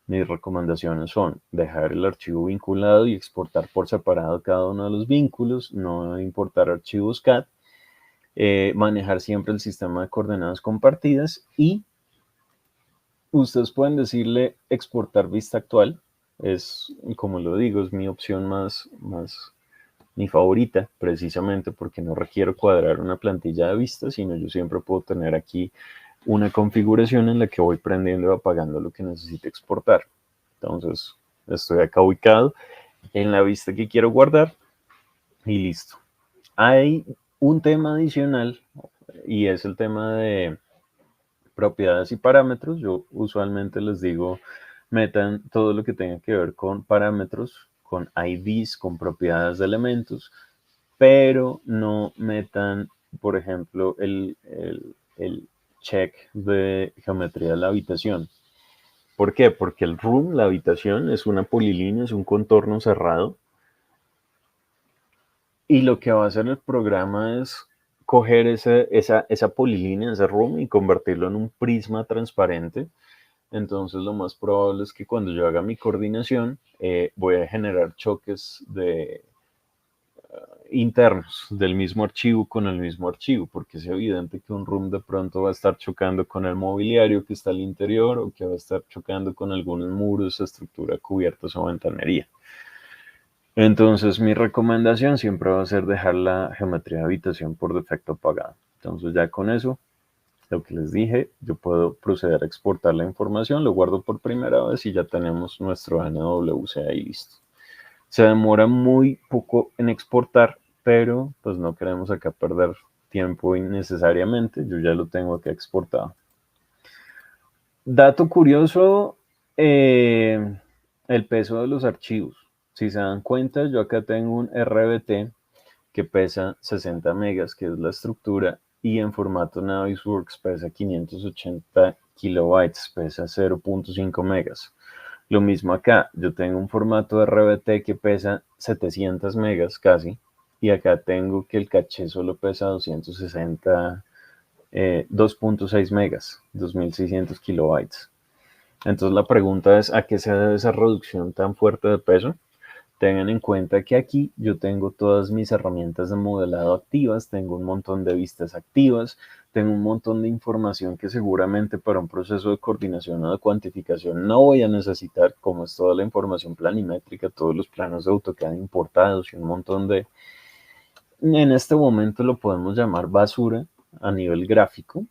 mis recomendaciones son dejar el archivo vinculado y exportar por separado cada uno de los vínculos, no importar archivos CAD, manejar siempre el sistema de coordenadas compartidas y ustedes pueden decirle exportar vista actual. Es, como lo digo, es mi opción mi favorita, precisamente porque no requiero cuadrar una plantilla de vista, sino yo siempre puedo tener aquí una configuración en la que voy prendiendo y apagando lo que necesite exportar. Entonces, estoy acá ubicado en la vista que quiero guardar y listo. Hay un tema adicional y es el tema de propiedades y parámetros. Yo usualmente les digo, metan todo lo que tenga que ver con parámetros, con IDs, con propiedades de elementos, pero no metan, por ejemplo, el check de geometría de la habitación. ¿Por qué? Porque el room, la habitación, es una polilínea, es un contorno cerrado. Y lo que va a hacer el programa es coger esa polilínea, ese room, y convertirlo en un prisma transparente. Entonces lo más probable es que cuando yo haga mi coordinación, voy a generar choques internos del mismo archivo con el mismo archivo, porque es evidente que un room de pronto va a estar chocando con el mobiliario que está al interior o que va a estar chocando con algunos muros, estructura, cubiertas o ventanería. Entonces mi recomendación siempre va a ser dejar la geometría de habitación por defecto apagada. Entonces ya con eso, lo que les dije, yo puedo proceder a exportar la información, lo guardo por primera vez y ya tenemos nuestro NWC ahí listo. Se demora muy poco en exportar, pero pues no queremos acá perder tiempo innecesariamente. Yo ya lo tengo acá exportado. Dato curioso, el peso de los archivos. Si se dan cuenta, yo acá tengo un RBT que pesa 60 megas, que es la estructura, y en formato Navisworks pesa 580 kilobytes, pesa 0.5 megas. Lo mismo acá, yo tengo un formato de RBT que pesa 700 megas casi, y acá tengo que el caché solo pesa 260, 2.6 megas, 2600 kilobytes. Entonces la pregunta es, ¿a qué se debe esa reducción tan fuerte de peso? Tengan en cuenta que aquí yo tengo todas mis herramientas de modelado activas, tengo un montón de vistas activas, tengo un montón de información que seguramente para un proceso de coordinación o de cuantificación no voy a necesitar, como es toda la información planimétrica, todos los planos de AutoCAD importados y un montón de... En este momento lo podemos llamar basura a nivel gráfico,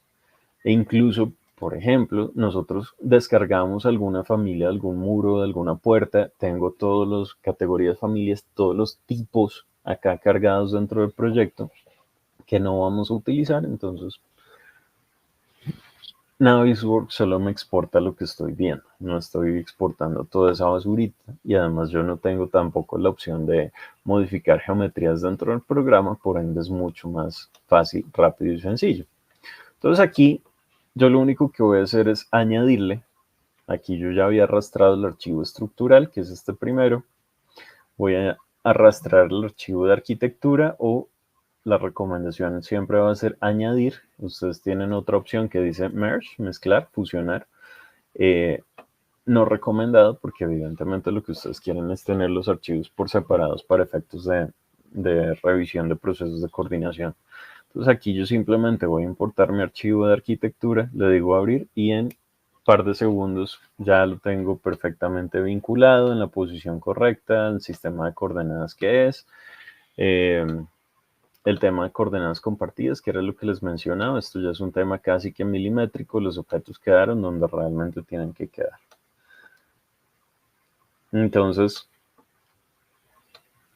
e incluso, por ejemplo, nosotros descargamos alguna familia, algún muro, de alguna puerta, tengo todas las categorías familias, todos los tipos acá cargados dentro del proyecto que no vamos a utilizar, entonces Navisworks solo me exporta lo que estoy viendo, no estoy exportando toda esa basurita, y además yo no tengo tampoco la opción de modificar geometrías dentro del programa, por ende es mucho más fácil, rápido y sencillo. Entonces aquí yo lo único que voy a hacer es añadirle, aquí yo ya había arrastrado el archivo estructural, que es este primero, voy a arrastrar el archivo de arquitectura, o la recomendación siempre va a ser añadir. Ustedes tienen otra opción que dice merge, mezclar, fusionar. No recomendado porque evidentemente lo que ustedes quieren es tener los archivos por separados para efectos de revisión de procesos de coordinación. Entonces aquí yo simplemente voy a importar mi archivo de arquitectura, le digo abrir y en par de segundos ya lo tengo perfectamente vinculado en la posición correcta, el sistema de coordenadas que es. El tema de coordenadas compartidas, que era lo que les mencionaba, esto ya es un tema casi que milimétrico, los objetos quedaron donde realmente tienen que quedar. Entonces,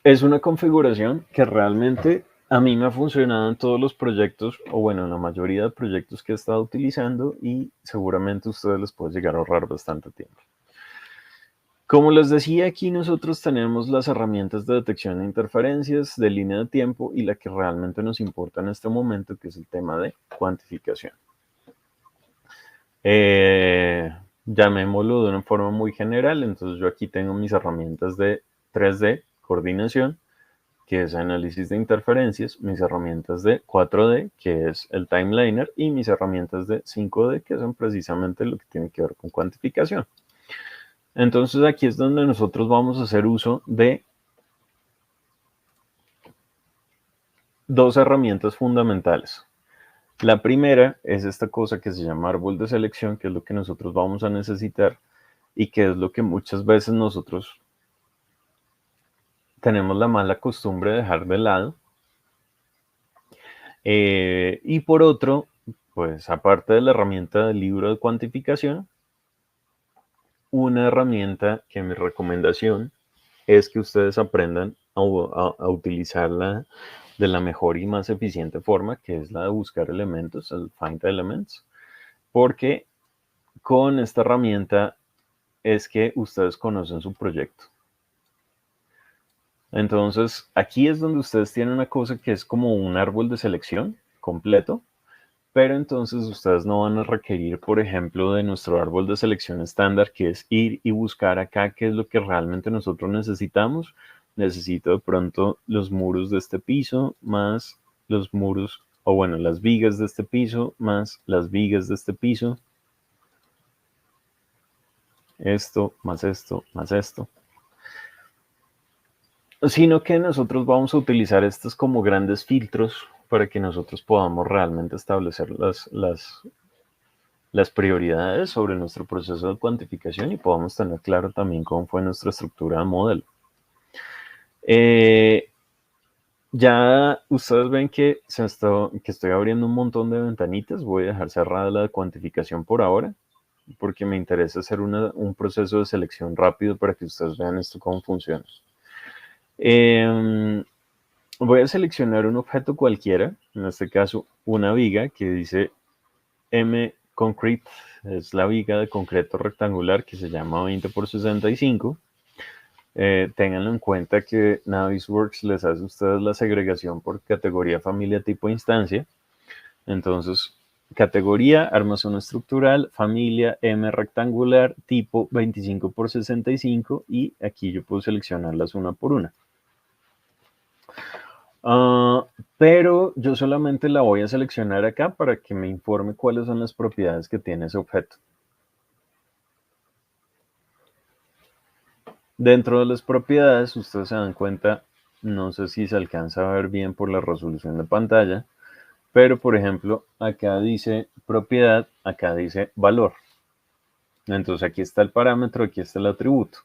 es una configuración que realmente a mí me ha funcionado en todos los proyectos, o bueno, en la mayoría de proyectos que he estado utilizando, y seguramente a ustedes les puede llegar a ahorrar bastante tiempo. Como les decía, aquí nosotros tenemos las herramientas de detección de interferencias, de línea de tiempo, y la que realmente nos importa en este momento, que es el tema de cuantificación. Llamémoslo de una forma muy general, entonces yo aquí tengo mis herramientas de 3D, coordinación, que es análisis de interferencias, mis herramientas de 4D, que es el timeliner, y mis herramientas de 5D, que son precisamente lo que tiene que ver con cuantificación. Entonces aquí es donde nosotros vamos a hacer uso de dos herramientas fundamentales. La primera es esta cosa que se llama árbol de selección, que es lo que nosotros vamos a necesitar y que es lo que muchas veces nosotros tenemos la mala costumbre de dejar de lado. Y por otro, pues aparte de la herramienta del libro de cuantificación, una herramienta que mi recomendación es que ustedes aprendan a utilizarla de la mejor y más eficiente forma, que es la de buscar elementos, el Find Elements, porque con esta herramienta es que ustedes conocen su proyecto. Entonces, aquí es donde ustedes tienen una cosa que es como un árbol de selección completo, pero entonces ustedes no van a requerir, por ejemplo, de nuestro árbol de selección estándar, que es ir y buscar acá qué es lo que realmente nosotros necesitamos. Necesito de pronto los muros de este piso, más los muros, o bueno, las vigas de este piso, más las vigas de este piso. Esto, más esto, más esto. Sino que nosotros vamos a utilizar estos como grandes filtros para que nosotros podamos realmente establecer las prioridades sobre nuestro proceso de cuantificación y podamos tener claro también cómo fue nuestra estructura de modelo. Ya ustedes ven que estoy abriendo un montón de ventanitas. Voy a dejar cerrada la de cuantificación por ahora, porque me interesa hacer un proceso de selección rápido para que ustedes vean esto cómo funciona. Voy a seleccionar un objeto cualquiera, en este caso una viga que dice M Concrete, es la viga de concreto rectangular que se llama 20 por 65. Ténganlo en cuenta que Navisworks les hace a ustedes la segregación por categoría, familia, tipo, instancia. Entonces, categoría, armazón estructural, familia, M rectangular, tipo 25 por 65 y aquí yo puedo seleccionarlas una por una. Pero yo solamente la voy a seleccionar acá para que me informe cuáles son las propiedades que tiene ese objeto. Dentro de las propiedades, ustedes se dan cuenta, no sé si se alcanza a ver bien por la resolución de pantalla, pero por ejemplo, acá dice propiedad, acá dice valor. Entonces aquí está el parámetro, aquí está el atributo.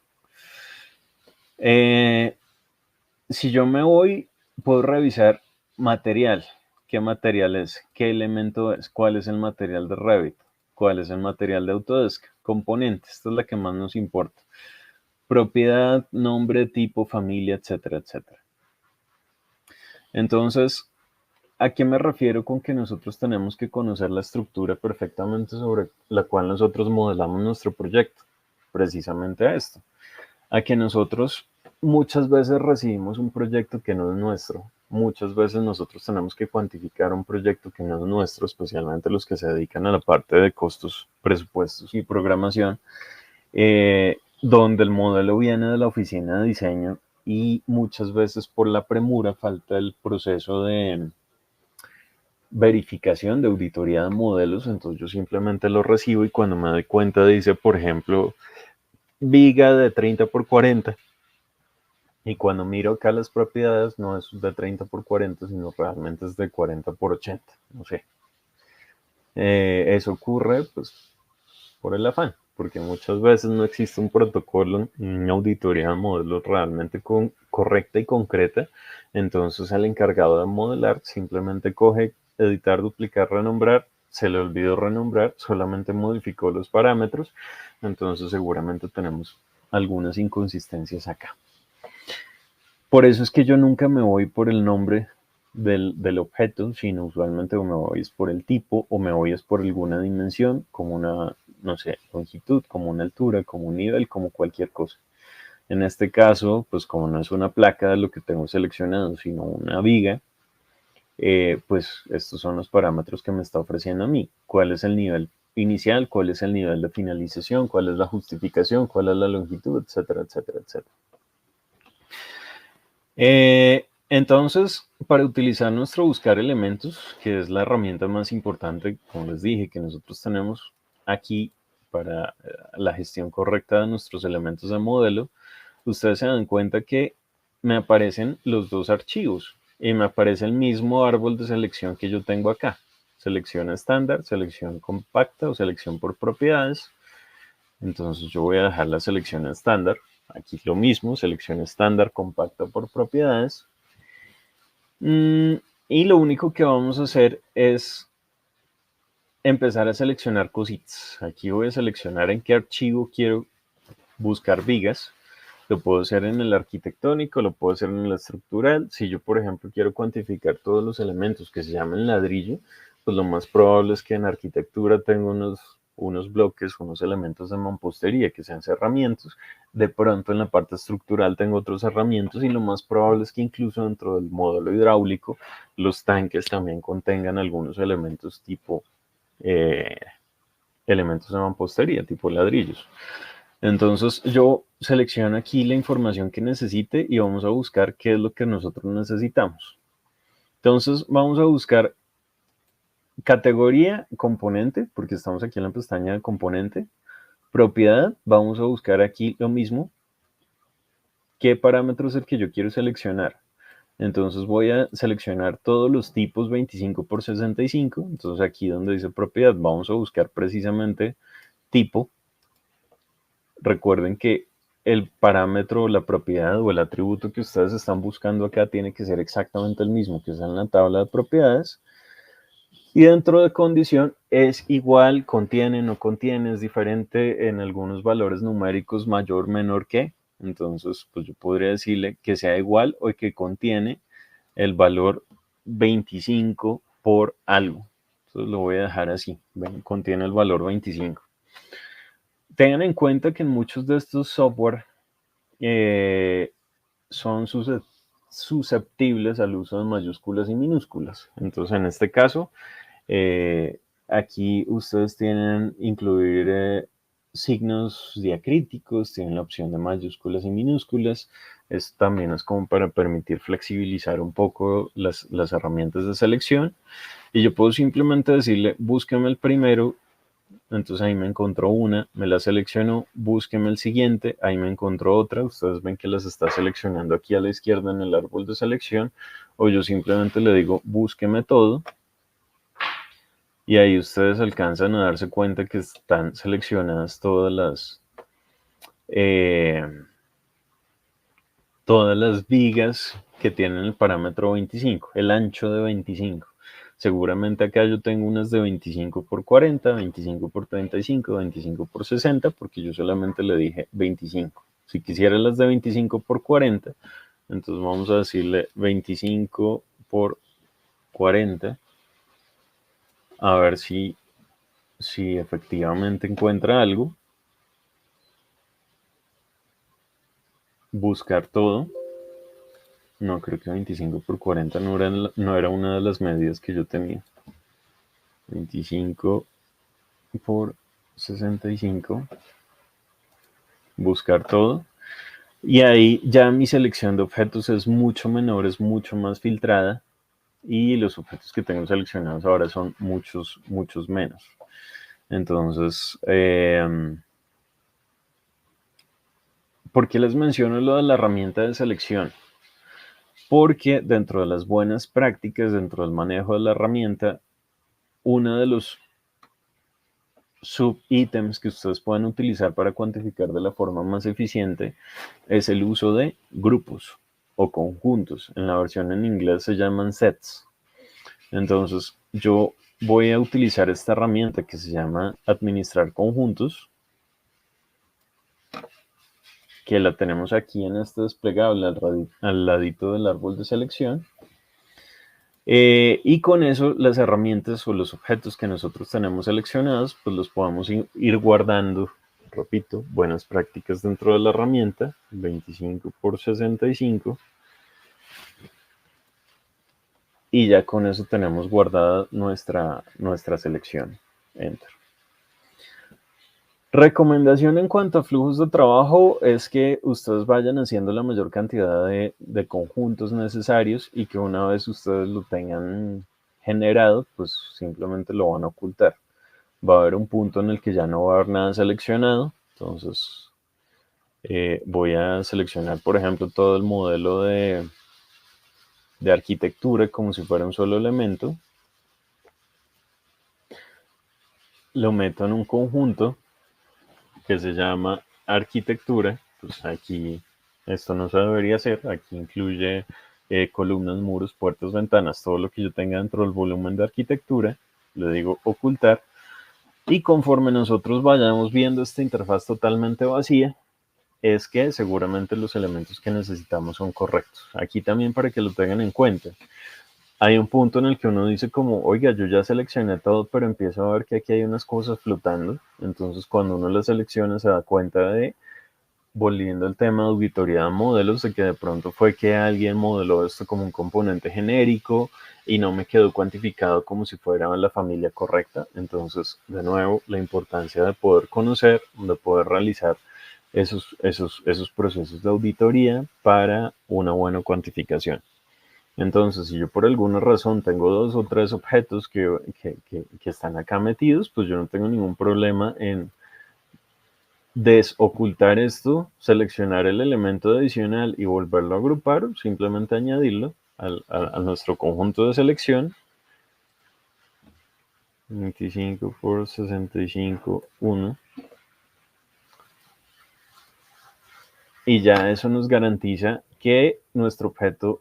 Si yo me voy, puedo revisar material. ¿Qué material es? ¿Qué elemento es? ¿Cuál es el material de Revit? ¿Cuál es el material de Autodesk? Componente, esta es la que más nos importa. Propiedad, nombre, tipo, familia, etcétera, etcétera. Entonces, ¿a qué me refiero con que nosotros tenemos que conocer la estructura perfectamente sobre la cual nosotros modelamos nuestro proyecto? Precisamente a esto. A que nosotros muchas veces recibimos un proyecto que no es nuestro. Muchas veces nosotros tenemos que cuantificar un proyecto que no es nuestro, especialmente los que se dedican a la parte de costos, presupuestos y programación, donde el modelo viene de la oficina de diseño y muchas veces por la premura falta el proceso de verificación, de auditoría de modelos. Entonces yo simplemente lo recibo y cuando me doy cuenta dice, por ejemplo, viga de 30 por 40. Y cuando miro acá las propiedades, no es de 30 por 40, sino realmente es de 40 por 80. No sé. Eso ocurre pues por el afán, porque muchas veces no existe un protocolo, una auditoría de modelos realmente correcta y concreta. Entonces el encargado de modelar simplemente coge, editar, duplicar, renombrar, se le olvidó renombrar, solamente modificó los parámetros. Entonces seguramente tenemos algunas inconsistencias acá. Por eso es que yo nunca me voy por el nombre del objeto, sino usualmente me voy es por el tipo o me voy es por alguna dimensión, como una, no sé, longitud, como una altura, como un nivel, como cualquier cosa. En este caso, pues como no es una placa de lo que tengo seleccionado, sino una viga, pues estos son los parámetros que me está ofreciendo a mí. ¿Cuál es el nivel inicial? ¿Cuál es el nivel de finalización? ¿Cuál es la justificación? ¿Cuál es la longitud? Etcétera, etcétera, etcétera. Entonces, para utilizar nuestro buscar elementos, que es la herramienta más importante, como les dije, que nosotros tenemos aquí para la gestión correcta de nuestros elementos de modelo, ustedes se dan cuenta que me aparecen los dos archivos y me aparece el mismo árbol de selección que yo tengo acá. Selección estándar, selección compacta o selección por propiedades. Entonces yo voy a dejar la selección estándar. Aquí lo mismo, selección estándar compacta por propiedades. Y lo único que vamos a hacer es empezar a seleccionar cositas. Aquí voy a seleccionar en qué archivo quiero buscar vigas. Lo puedo hacer en el arquitectónico, lo puedo hacer en el estructural. Si yo, por ejemplo, quiero cuantificar todos los elementos que se llaman ladrillo, pues lo más probable es que en arquitectura tengo unos bloques, unos elementos de mampostería que sean cerramientos. De pronto en la parte estructural tengo otros cerramientos y lo más probable es que incluso dentro del módulo hidráulico los tanques también contengan algunos elementos tipo elementos de mampostería, tipo ladrillos. Entonces yo selecciono aquí la información que necesite y vamos a buscar qué es lo que nosotros necesitamos. Entonces vamos a buscar categoría, componente, porque estamos aquí en la pestaña de componente. Propiedad, vamos a buscar aquí lo mismo. ¿Qué parámetro es el que yo quiero seleccionar? Entonces voy a seleccionar todos los tipos 25 por 65. Entonces aquí donde dice propiedad, vamos a buscar precisamente tipo. Recuerden que el parámetro, la propiedad o el atributo que ustedes están buscando acá tiene que ser exactamente el mismo que está en la tabla de propiedades. Y dentro de condición es igual, contiene, no contiene, es diferente en algunos valores numéricos, mayor, menor que. Entonces, pues yo podría decirle que sea igual o que contiene el valor 25 por algo. Entonces lo voy a dejar así, contiene el valor 25. Tengan en cuenta que muchos de estos software son susceptibles al uso de mayúsculas y minúsculas. Entonces, en este caso, Aquí ustedes tienen incluir signos diacríticos, tienen la opción de mayúsculas y minúsculas. Esto también es como para permitir flexibilizar un poco las herramientas de selección. Y yo puedo simplemente decirle, búsqueme el primero. Entonces ahí me encontró una, me la seleccionó, búsqueme el siguiente, ahí me encontró otra. Ustedes ven que las está seleccionando aquí a la izquierda en el árbol de selección. O yo simplemente le digo, búsqueme todo. Y ahí ustedes alcanzan a darse cuenta que están seleccionadas todas las vigas que tienen el parámetro 25, el ancho de 25. Seguramente acá yo tengo unas de 25 por 40, 25 por 35, 25 por 60, porque yo solamente le dije 25. Si quisiera las de 25 por 40, entonces vamos a decirle 25 por 40, a ver si efectivamente encuentra algo. Buscar todo. No, creo que 25 por 40 no era una de las medidas que yo tenía. 25 por 65. Buscar todo. Y ahí ya mi selección de objetos es mucho menor, es mucho más filtrada. Y los objetos que tengo seleccionados ahora son muchos menos. Entonces, ¿por qué les menciono lo de la herramienta de selección? Porque dentro de las buenas prácticas, dentro del manejo de la herramienta, uno de los subítems que ustedes pueden utilizar para cuantificar de la forma más eficiente es el uso de grupos o conjuntos. En la versión en inglés se llaman sets. Entonces, yo voy a utilizar esta herramienta que se llama administrar conjuntos, que la tenemos aquí en este desplegable al ladito del árbol de selección. Y con eso las herramientas o los objetos que nosotros tenemos seleccionados, pues los podemos ir guardando. Repito, buenas prácticas dentro de la herramienta, 25 por 65. Y ya con eso tenemos guardada nuestra selección. Enter. Recomendación en cuanto a flujos de trabajo es que ustedes vayan haciendo la mayor cantidad de conjuntos necesarios y que una vez ustedes lo tengan generado, pues simplemente lo van a ocultar. Va a haber un punto en el que ya no va a haber nada seleccionado. Entonces voy a seleccionar, por ejemplo, todo el modelo de arquitectura como si fuera un solo elemento. Lo meto en un conjunto que se llama arquitectura. Pues aquí esto no se debería hacer. Aquí incluye columnas, muros, puertas, ventanas, todo lo que yo tenga dentro del volumen de arquitectura. Le digo ocultar. Y conforme nosotros vayamos viendo esta interfaz totalmente vacía, es que seguramente los elementos que necesitamos son correctos. Aquí también para que lo tengan en cuenta. Hay un punto en el que uno dice como, oiga, yo ya seleccioné todo, pero empiezo a ver que aquí hay unas cosas flotando. Entonces, cuando uno las selecciona, se da cuenta de, volviendo al tema de auditoría de modelos, de que de pronto fue que alguien modeló esto como un componente genérico y no me quedó cuantificado como si fuera la familia correcta. Entonces, de nuevo, la importancia de poder conocer, de poder realizar esos procesos de auditoría para una buena cuantificación. Entonces, si yo por alguna razón tengo 2 o 3 objetos que están acá metidos, pues yo no tengo ningún problema en desocultar esto, seleccionar el elemento adicional y volverlo a agrupar, o simplemente añadirlo a nuestro conjunto de selección. 25 por 65, 1. Y ya eso nos garantiza que nuestro objeto,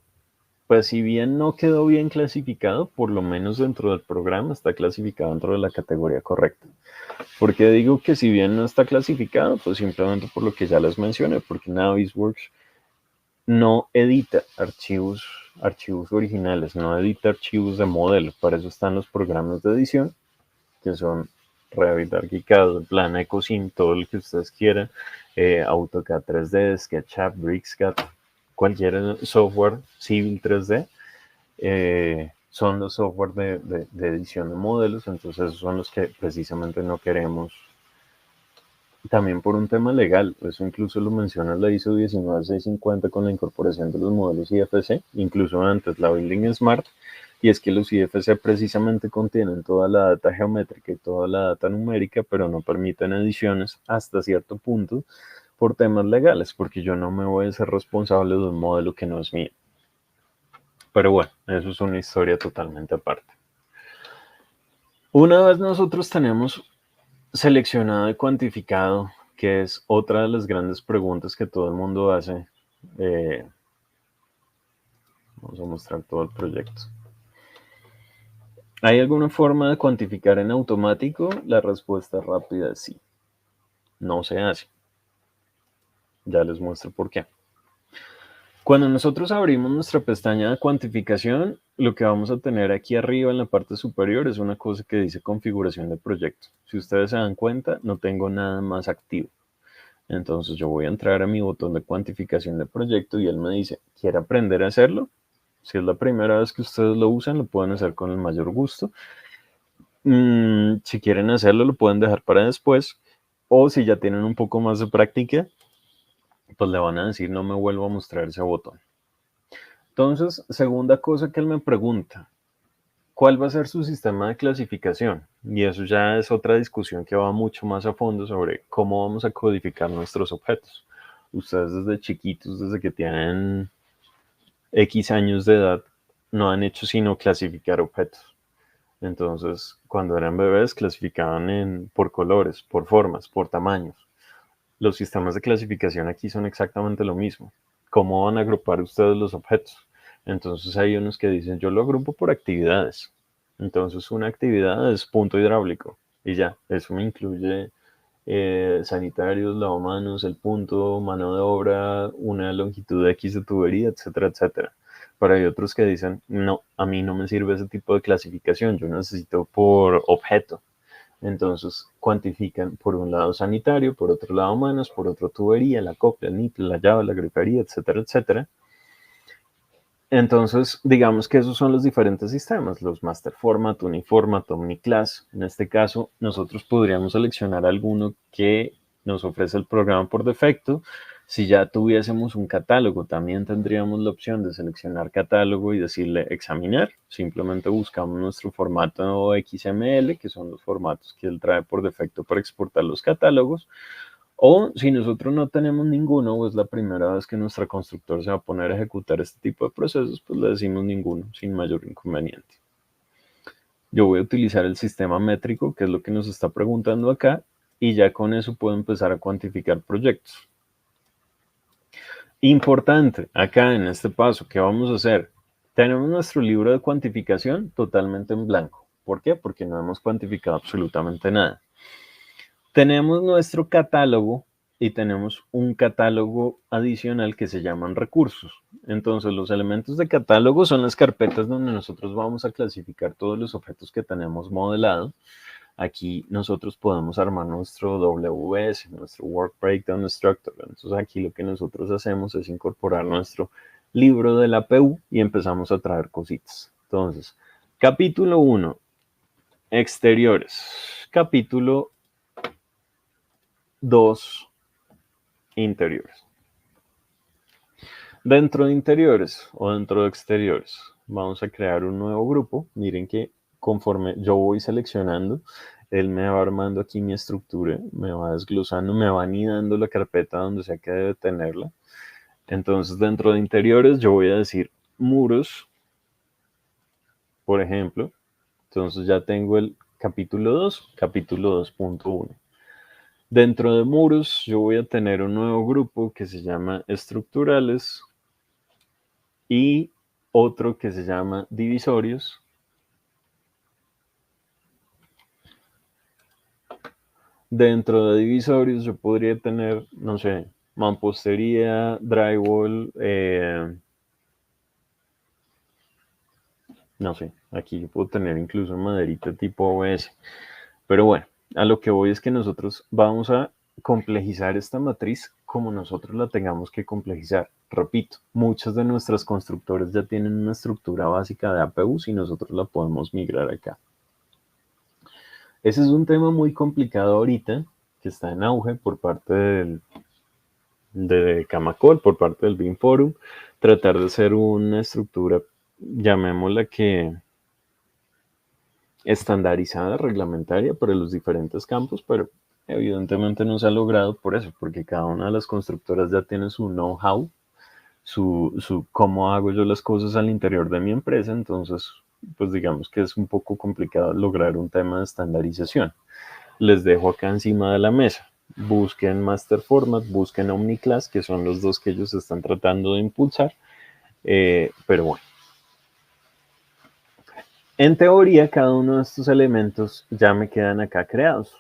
pues si bien no quedó bien clasificado, por lo menos dentro del programa está clasificado dentro de la categoría correcta. ¿Por qué digo que si bien no está clasificado? Pues simplemente por lo que ya les mencioné, porque Navisworks no edita archivos originales, no edita archivos de modelo. Para eso están los programas de edición, que son Revit, ArchiCAD, Plana, EcoSim, todo lo que ustedes quieran, AutoCAD 3D, SketchUp, BricsCAD, cualquier software civil 3D, son los software de edición de modelos, entonces esos son los que precisamente no queremos. También por un tema legal, eso incluso lo menciona la ISO 19650 con la incorporación de los modelos IFC, incluso antes la Building Smart, y es que los IFC precisamente contienen toda la data geométrica y toda la data numérica, pero no permiten ediciones hasta cierto punto por temas legales, porque yo no me voy a ser responsable de un modelo que no es mío. Pero bueno, eso es una historia totalmente aparte. Una vez nosotros tenemos seleccionado y cuantificado, que es otra de las grandes preguntas que todo el mundo hace, vamos a mostrar todo el proyecto. ¿Hay alguna forma de cuantificar en automático? La respuesta rápida es sí. No se hace. Ya les muestro por qué. Cuando nosotros abrimos nuestra pestaña de cuantificación, lo que vamos a tener aquí arriba en la parte superior es una cosa que dice configuración de proyecto. Si ustedes se dan cuenta, no tengo nada más activo. Entonces yo voy a entrar a mi botón de cuantificación de proyecto y él me dice, ¿quiere aprender a hacerlo? Si es la primera vez que ustedes lo usan, lo pueden hacer con el mayor gusto. Si quieren hacerlo, lo pueden dejar para después. O si ya tienen un poco más de práctica, pues le van a decir, no me vuelvo a mostrar ese botón. Entonces, segunda cosa que él me pregunta, ¿cuál va a ser su sistema de clasificación? Y eso ya es otra discusión que va mucho más a fondo sobre cómo vamos a codificar nuestros objetos. Ustedes desde chiquitos, desde que tienen X años de edad, no han hecho sino clasificar objetos. Entonces, cuando eran bebés, clasificaban por colores, por formas, por tamaños. Los sistemas de clasificación aquí son exactamente lo mismo. ¿Cómo van a agrupar ustedes los objetos? Entonces hay unos que dicen, yo lo agrupo por actividades. Entonces una actividad es punto hidráulico. Y ya, eso me incluye sanitarios, lavamanos, el punto, mano de obra, una longitud X de tubería, etcétera, etcétera. Pero hay otros que dicen, no, a mí no me sirve ese tipo de clasificación, yo necesito por objeto. Entonces cuantifican por un lado sanitario, por otro lado manos, por otro tubería, la copla, el niple, la llave, la grifería, etcétera, etcétera. Entonces, digamos que esos son los diferentes sistemas, los Master Format, Uniformat, OmniClass. En este caso, nosotros podríamos seleccionar alguno que nos ofrece el programa por defecto. Si ya tuviésemos un catálogo, también tendríamos la opción de seleccionar catálogo y decirle examinar. Simplemente buscamos nuestro formato XML, que son los formatos que él trae por defecto para exportar los catálogos. O si nosotros no tenemos ninguno o es la primera vez que nuestra constructora se va a poner a ejecutar este tipo de procesos, pues le decimos ninguno, sin mayor inconveniente. Yo voy a utilizar el sistema métrico, que es lo que nos está preguntando acá, y ya con eso puedo empezar a cuantificar proyectos. Importante, acá en este paso, ¿qué vamos a hacer? Tenemos nuestro libro de cuantificación totalmente en blanco. ¿Por qué? Porque no hemos cuantificado absolutamente nada. Tenemos nuestro catálogo y tenemos un catálogo adicional que se llaman recursos. Entonces, los elementos de catálogo son las carpetas donde nosotros vamos a clasificar todos los objetos que tenemos modelado. Aquí nosotros podemos armar nuestro WS, nuestro Work Breakdown Structure. Entonces, aquí lo que nosotros hacemos es incorporar nuestro libro de la PU y empezamos a traer cositas. Entonces, capítulo 1, exteriores. Capítulo 2, interiores. Dentro de interiores o dentro de exteriores, vamos a crear un nuevo grupo. Miren que conforme yo voy seleccionando, él me va armando aquí mi estructura, me va desglosando, me va anidando la carpeta donde sea que debe tenerla. Entonces, dentro de interiores, yo voy a decir muros, por ejemplo. Entonces, ya tengo el capítulo 2, capítulo 2.1. Dentro de muros, yo voy a tener un nuevo grupo que se llama estructurales y otro que se llama divisorios. Dentro de divisorios, yo podría tener, no sé, mampostería, drywall, no sé, aquí yo puedo tener incluso maderita tipo OS. Pero bueno, a lo que voy es que nosotros vamos a complejizar esta matriz como nosotros la tengamos que complejizar. repito, muchas de nuestras constructoras ya tienen una estructura básica de APUs y nosotros la podemos migrar acá. Ese es un tema muy complicado ahorita, que está en auge por parte de Camacol, por parte del BIM Forum, tratar de hacer una estructura, llamémosla que estandarizada, reglamentaria para los diferentes campos, pero evidentemente no se ha logrado por eso, porque cada una de las constructoras ya tiene su know-how, su cómo hago yo las cosas al interior de mi empresa, entonces pues digamos que es un poco complicado lograr un tema de estandarización. Les dejo acá encima de la mesa. Busquen Master Format, busquen OmniClass, que son los dos que ellos están tratando de impulsar, pero bueno. En teoría, cada uno de estos elementos ya me quedan acá creados.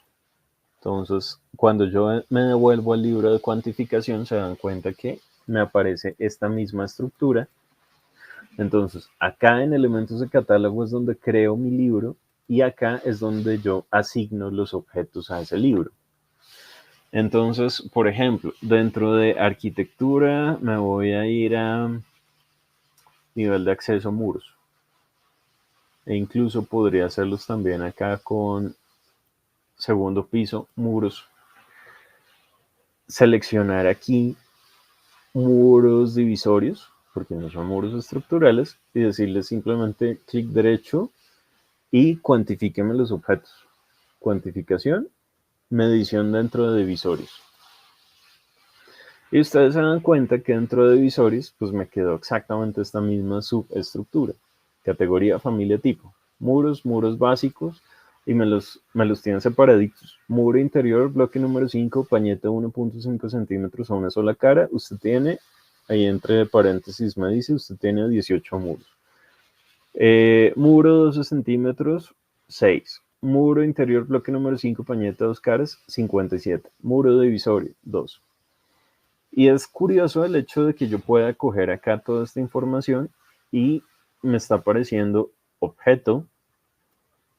Entonces, cuando yo me devuelvo al libro de cuantificación, se dan cuenta que me aparece esta misma estructura. Entonces, acá en elementos de catálogo es donde creo mi libro y acá es donde yo asigno los objetos a ese libro. Entonces, por ejemplo, dentro de arquitectura me voy a ir a nivel de acceso muros. E incluso podría hacerlos también acá con segundo piso, muros. Seleccionar aquí muros divisorios, porque no son muros estructurales, y decirle simplemente clic derecho y cuantifíqueme los objetos. Cuantificación, medición dentro de divisorios. Y ustedes se dan cuenta que dentro de divisorios, pues me quedó exactamente esta misma subestructura. Categoría, familia, tipo. Muros, muros básicos, y me los tienen separaditos. Muro interior, bloque número 5, pañete 1.5 centímetros a una sola cara. Usted tiene, ahí entre paréntesis me dice, usted tiene 18 muros. Muro 12 centímetros, 6. Muro interior, bloque número 5, pañete 2 caras, 57. Muro divisorio, 2. Y es curioso el hecho de que yo pueda coger acá toda esta información y me está apareciendo objeto,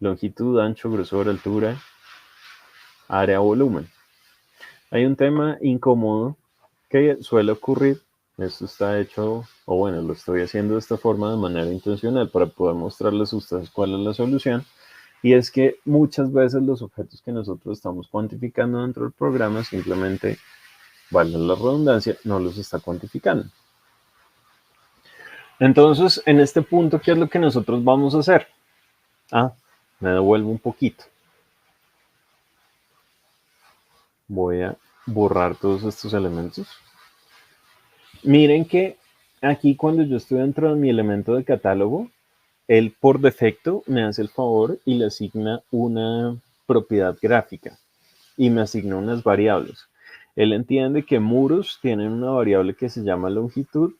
longitud, ancho, grosor, altura, área, volumen. Hay un tema incómodo que suele ocurrir. Esto está hecho, o bueno, lo estoy haciendo de esta forma de manera intencional para poder mostrarles a ustedes cuál es la solución. Y es que muchas veces los objetos que nosotros estamos cuantificando dentro del programa simplemente, vale la redundancia, no los está cuantificando. Entonces, en este punto, ¿qué es lo que nosotros vamos a hacer? Me devuelvo un poquito. Voy a borrar todos estos elementos. Miren que aquí cuando yo estoy dentro de mi elemento de catálogo, él por defecto me hace el favor y le asigna una propiedad gráfica y me asigna unas variables. Él entiende que muros tienen una variable que se llama longitud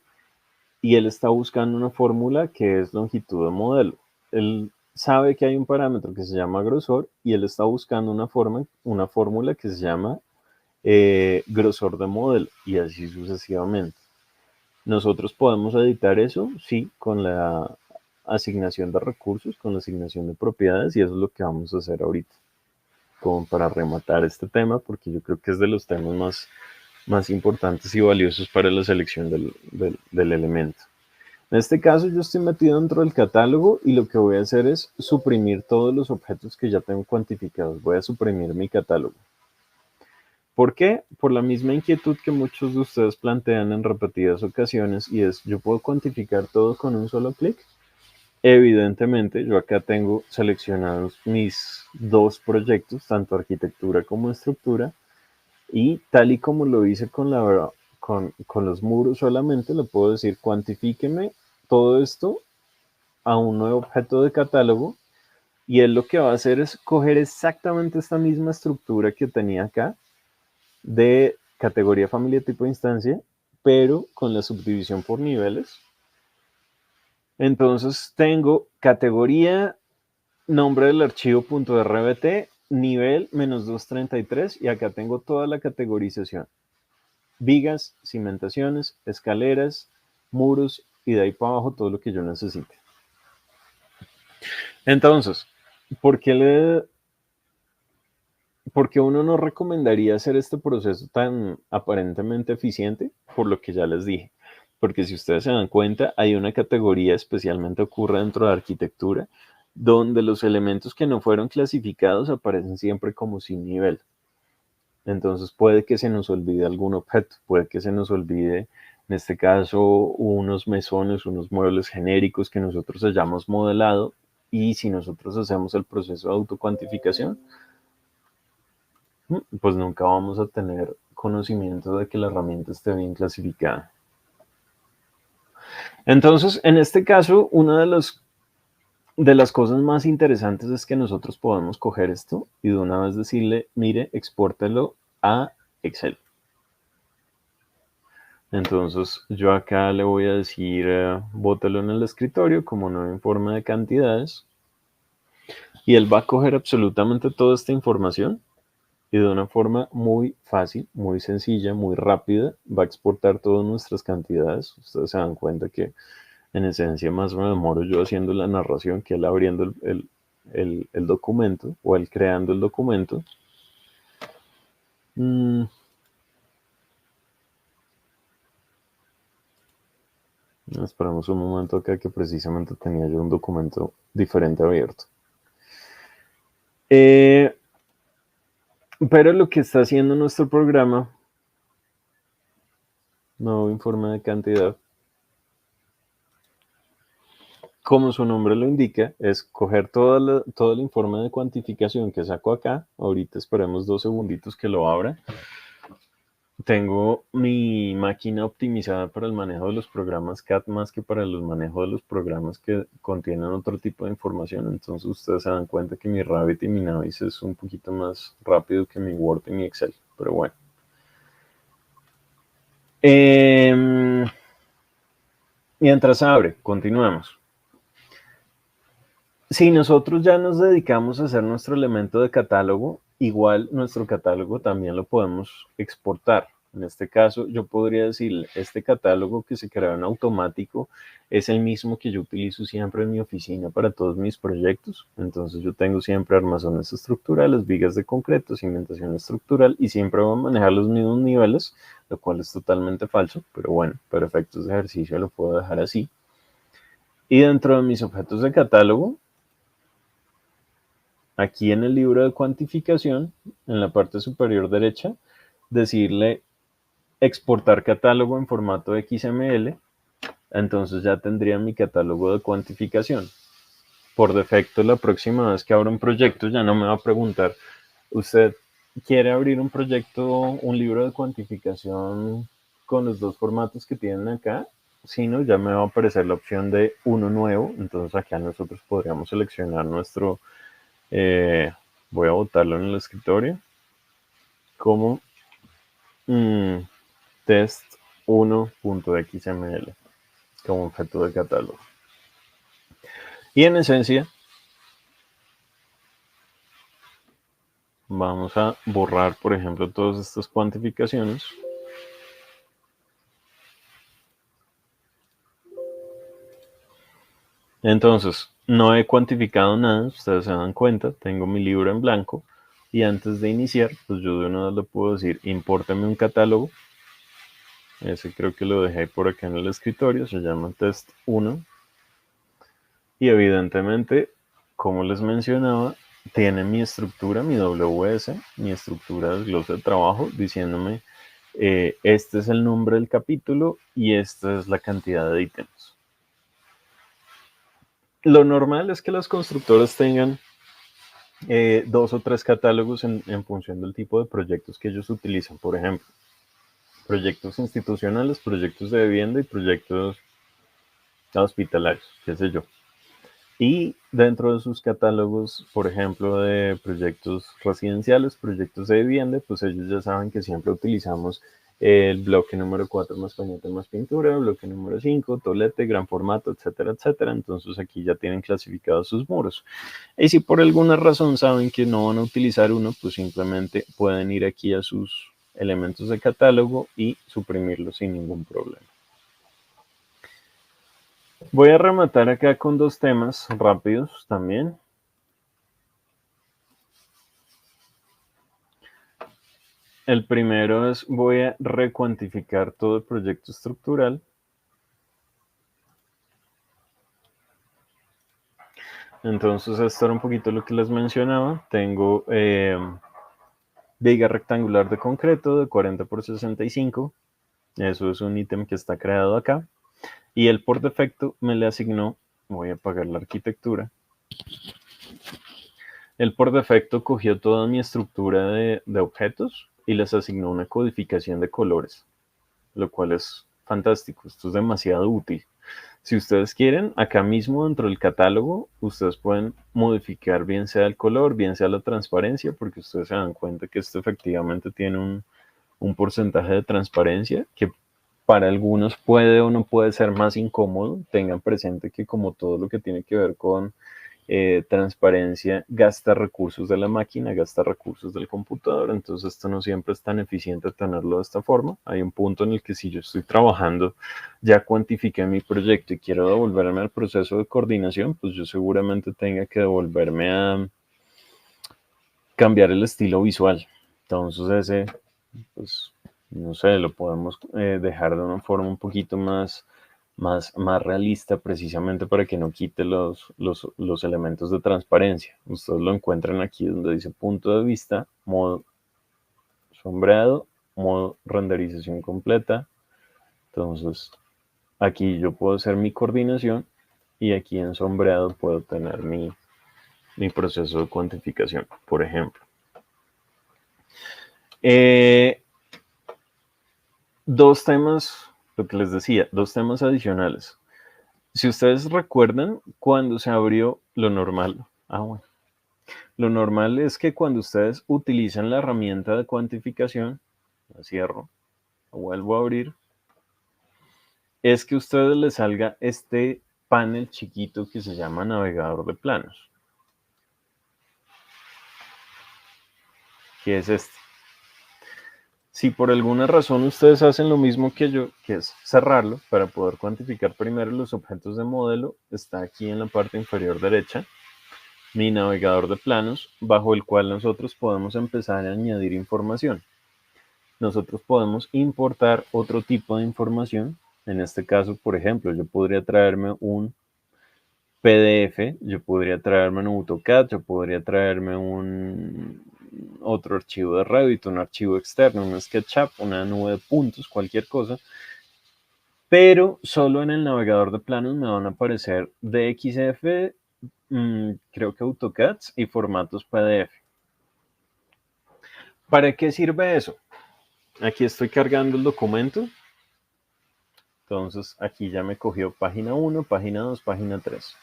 y él está buscando una fórmula que es longitud de modelo. Él sabe que hay un parámetro que se llama grosor y él está buscando una fórmula que se llama grosor de modelo y así sucesivamente. Nosotros podemos editar eso, sí, con la asignación de recursos, con la asignación de propiedades y eso es lo que vamos a hacer ahorita, como para rematar este tema, porque yo creo que es de los temas más importantes y valiosos para la selección del elemento. En este caso yo estoy metido dentro del catálogo y lo que voy a hacer es suprimir todos los objetos que ya tengo cuantificados. Voy a suprimir mi catálogo. ¿Por qué? Por la misma inquietud que muchos de ustedes plantean en repetidas ocasiones y es, ¿yo puedo cuantificar todo con un solo clic? Evidentemente, yo acá tengo seleccionados mis dos proyectos, tanto arquitectura como estructura, y tal y como lo hice con los muros solamente, le puedo decir, cuantifíqueme todo esto a un nuevo objeto de catálogo, y él lo que va a hacer es coger exactamente esta misma estructura que tenía acá, de categoría, familia, tipo, instancia, pero con la subdivisión por niveles. Entonces tengo categoría, nombre del archivo .rbt, nivel -233 y acá tengo toda la categorización. Vigas, cimentaciones, escaleras, muros y de ahí para abajo todo lo que yo necesite. Entonces, ¿por qué uno no recomendaría hacer este proceso tan aparentemente eficiente? Por lo que ya les dije. porque si ustedes se dan cuenta, hay una categoría especialmente ocurre dentro de arquitectura, donde los elementos que no fueron clasificados aparecen siempre como sin nivel. Entonces puede que se nos olvide algún objeto, puede que se nos olvide, en este caso, unos mesones, unos muebles genéricos que nosotros hayamos modelado, y si nosotros hacemos el proceso de autocuantificación, pues nunca vamos a tener conocimiento de que la herramienta esté bien clasificada. Entonces, en este caso, una de las cosas más interesantes es que nosotros podemos coger esto y de una vez decirle, mire, expórtelo a Excel. Entonces, yo acá le voy a decir, bótelo en el escritorio como nuevo informe de cantidades. Y él va a coger absolutamente toda esta información y de una forma muy fácil, muy sencilla, muy rápida, va a exportar todas nuestras cantidades. Ustedes se dan cuenta que en esencia más me demoro yo haciendo la narración que él abriendo el documento o él creando el documento. Esperamos un momento acá que precisamente tenía yo un documento diferente abierto. Pero lo que está haciendo nuestro programa, nuevo informe de cantidad, como su nombre lo indica, es coger todo el informe de cuantificación que saco acá. Ahorita esperemos 2 segunditos que lo abra. Tengo mi máquina optimizada para el manejo de los programas CAD más que para el manejo de los programas que contienen otro tipo de información. Entonces ustedes se dan cuenta que mi Revit y mi Navis es un poquito más rápido que mi Word y mi Excel. Pero bueno. Mientras abre, continuamos. Si nosotros ya nos dedicamos a hacer nuestro elemento de catálogo, igual nuestro catálogo también lo podemos exportar. En este caso, yo podría decir, este catálogo que se creó en automático es el mismo que yo utilizo siempre en mi oficina para todos mis proyectos. Entonces yo tengo siempre armazones estructurales, vigas de concreto, cimentación estructural y siempre voy a manejar los mismos niveles, lo cual es totalmente falso, pero bueno, para efectos de ejercicio lo puedo dejar así. Y dentro de mis objetos de catálogo, aquí en el libro de cuantificación, en la parte superior derecha, decirle exportar catálogo en formato XML, entonces ya tendría mi catálogo de cuantificación. Por defecto, la próxima vez que abra un proyecto ya no me va a preguntar, ¿usted quiere abrir un proyecto, un libro de cuantificación con los 2 formatos que tienen acá? Sino ya me va a aparecer la opción de uno nuevo, entonces acá nosotros podríamos seleccionar nuestro, voy a botarlo en el escritorio, como test1.xml como objeto de catálogo. Y en esencia, vamos a borrar, por ejemplo, todas estas cuantificaciones. Entonces, no he cuantificado nada, ustedes se dan cuenta, tengo mi libro en blanco y antes de iniciar, pues yo de una vez le puedo decir, impórtame un catálogo. Ese creo que lo dejé por acá en el escritorio, se llama test1. Y evidentemente, como les mencionaba, tiene mi estructura, mi WS, mi estructura de desglose de trabajo, diciéndome, este es el nombre del capítulo y esta es la cantidad de ítems. Lo normal es que las constructoras tengan 2 o 3 catálogos en función del tipo de proyectos que ellos utilizan. Por ejemplo, proyectos institucionales, proyectos de vivienda y proyectos hospitalarios, qué sé yo. Y dentro de sus catálogos, por ejemplo, de proyectos residenciales, proyectos de vivienda, pues ellos ya saben que siempre utilizamos el bloque número 4 más pañete más pintura, bloque número 5, tolete, gran formato, etcétera, etcétera. Entonces aquí ya tienen clasificados sus muros. Y si por alguna razón saben que no van a utilizar uno, pues simplemente pueden ir aquí a sus elementos de catálogo y suprimirlos sin ningún problema. Voy a rematar acá con 2 temas rápidos también. El primero es, voy a recuantificar todo el proyecto estructural Entonces esto era un poquito lo que les mencionaba. Tengo viga rectangular de concreto de 40 por 65. Eso es un ítem que está creado acá. Y él por defecto me le asignó, voy a apagar la arquitectura. Él por defecto cogió toda mi estructura de objetos y les asignó una codificación de colores, lo cual es fantástico. Esto es demasiado útil. Si ustedes quieren, acá mismo dentro del catálogo, ustedes pueden modificar bien sea el color, bien sea la transparencia, porque ustedes se dan cuenta que esto efectivamente tiene un porcentaje de transparencia que para algunos puede o no puede ser más incómodo. Tengan presente que como todo lo que tiene que ver con transparencia gasta recursos de la máquina, gasta recursos del computador, entonces esto no siempre es tan eficiente tenerlo de esta forma. Hay un punto en el que si yo estoy trabajando, ya cuantifiqué mi proyecto y quiero devolverme al proceso de coordinación, pues yo seguramente tenga que devolverme a cambiar el estilo visual. Entonces ese, pues, no sé, lo podemos dejar de una forma un poquito más realista, precisamente para que no quite los elementos de transparencia. Ustedes lo encuentran aquí donde dice punto de vista, modo sombreado, modo renderización completa. Entonces aquí yo puedo hacer mi coordinación y aquí en sombreado puedo tener mi proceso de cuantificación, por ejemplo. Dos temas, lo que les decía, dos temas adicionales. Si ustedes recuerdan, cuando se abrió lo normal, lo normal es que cuando ustedes utilizan la herramienta de cuantificación, la cierro, la vuelvo a abrir, es que a ustedes les salga este panel chiquito que se llama navegador de planos, que es este. Si por alguna razón ustedes hacen lo mismo que yo, que es cerrarlo para poder cuantificar primero los objetos de modelo, está aquí en la parte inferior derecha, mi navegador de planos, bajo el cual nosotros podemos empezar a añadir información. Nosotros podemos importar otro tipo de información. En este caso, por ejemplo, yo podría traerme un PDF, yo podría traerme un AutoCAD, yo podría traerme otro archivo de Revit, un archivo externo, un SketchUp, una nube de puntos, cualquier cosa. Pero solo en el navegador de planos me van a aparecer DXF, creo que AutoCAD y formatos PDF. ¿Para qué sirve eso? Aquí estoy cargando el documento. Entonces aquí ya me cogió página 1, página 2, página 3.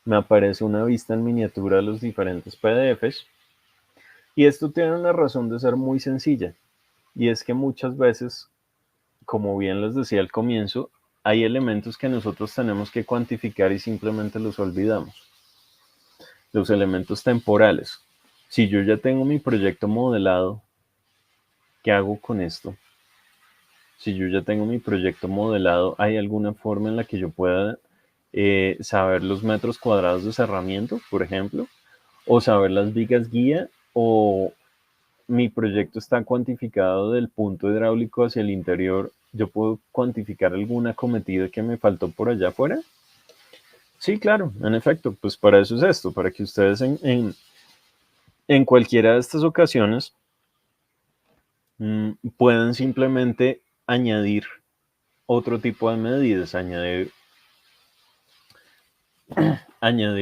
Me aparece una vista en miniatura de los diferentes PDFs. Y esto tiene una razón de ser muy sencilla. Y es que muchas veces, como bien les decía al comienzo, hay elementos que nosotros tenemos que cuantificar y simplemente los olvidamos. Los elementos temporales. Si yo ya tengo mi proyecto modelado, ¿qué hago con esto? Si yo ya tengo mi proyecto modelado, ¿hay alguna forma en la que yo pueda saber los metros cuadrados de cerramiento, por ejemplo? O saber las vigas guía, o mi proyecto está cuantificado del punto hidráulico hacia el interior, ¿yo puedo cuantificar alguna acometida que me faltó por allá afuera? Sí, claro, en efecto, pues para eso es esto, para que ustedes en cualquiera de estas ocasiones puedan simplemente añadir otro tipo de medidas, añadir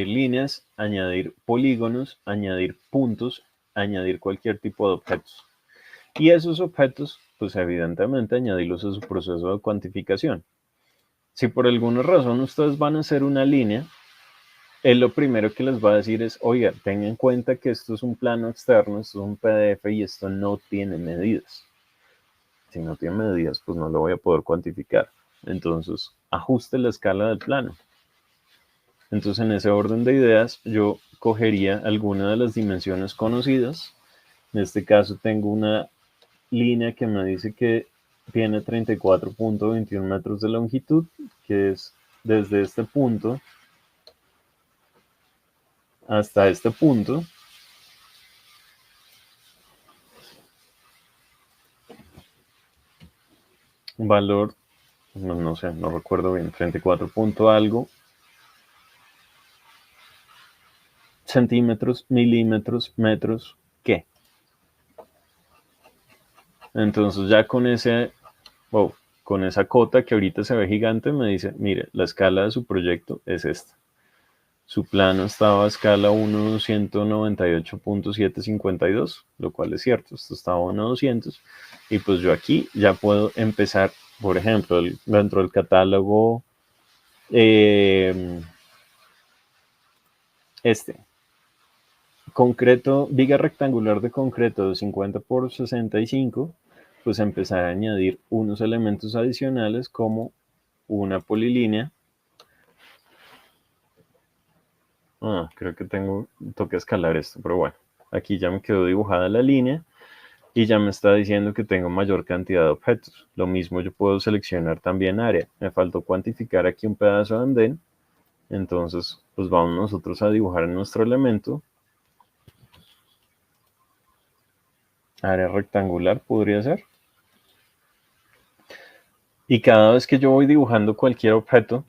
líneas, añadir polígonos, añadir puntos, añadir cualquier tipo de objetos. Y esos objetos, pues evidentemente añadirlos a su proceso de cuantificación. Si por alguna razón ustedes van a hacer una línea, él lo primero que les va a decir es, oiga, tengan en cuenta que esto es un plano externo, esto es un PDF y esto no tiene medidas. Si no tiene medidas, pues no lo voy a poder cuantificar. Entonces, ajuste la escala del plano. Entonces, en ese orden de ideas, yo cogería alguna de las dimensiones conocidas. En este caso, tengo una línea que me dice que tiene 34.21 metros de longitud, que es desde este punto hasta este punto. Un valor, no sé, no recuerdo bien, 34 punto algo. centímetros, milímetros, metros, ¿qué? Entonces ya con con esa cota que ahorita se ve gigante me dice, mire, la escala de su proyecto es esta. Su plano estaba a escala 1.298.752, lo cual es cierto, esto estaba a 1.200. Y pues yo aquí ya puedo empezar, por ejemplo, dentro del catálogo concreto, viga rectangular de concreto de 50 por 65, pues empezar a añadir unos elementos adicionales como una polilínea. Creo que toca escalar esto, pero bueno, aquí ya me quedó dibujada la línea y ya me está diciendo que tengo mayor cantidad de objetos. Lo mismo yo puedo seleccionar también área. Me faltó cuantificar aquí un pedazo de andén, entonces pues vamos nosotros a dibujar en nuestro elemento. Área rectangular podría ser. Y cada vez que yo voy dibujando cualquier objeto,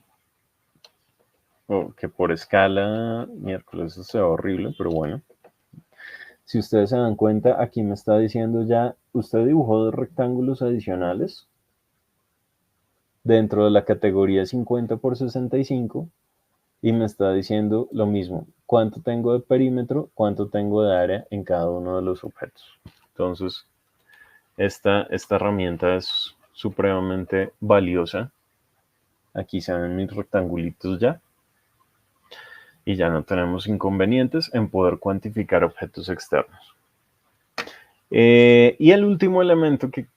que por escala, miércoles, eso se ve horrible, pero bueno. Si ustedes se dan cuenta, aquí me está diciendo ya, usted dibujó 2 rectángulos adicionales dentro de la categoría 50 por 65 y me está diciendo lo mismo, cuánto tengo de perímetro, cuánto tengo de área en cada uno de los objetos. Entonces, esta herramienta es supremamente valiosa. Aquí se ven mis rectangulitos ya. Y ya no tenemos inconvenientes en poder cuantificar objetos externos. Y el último elemento que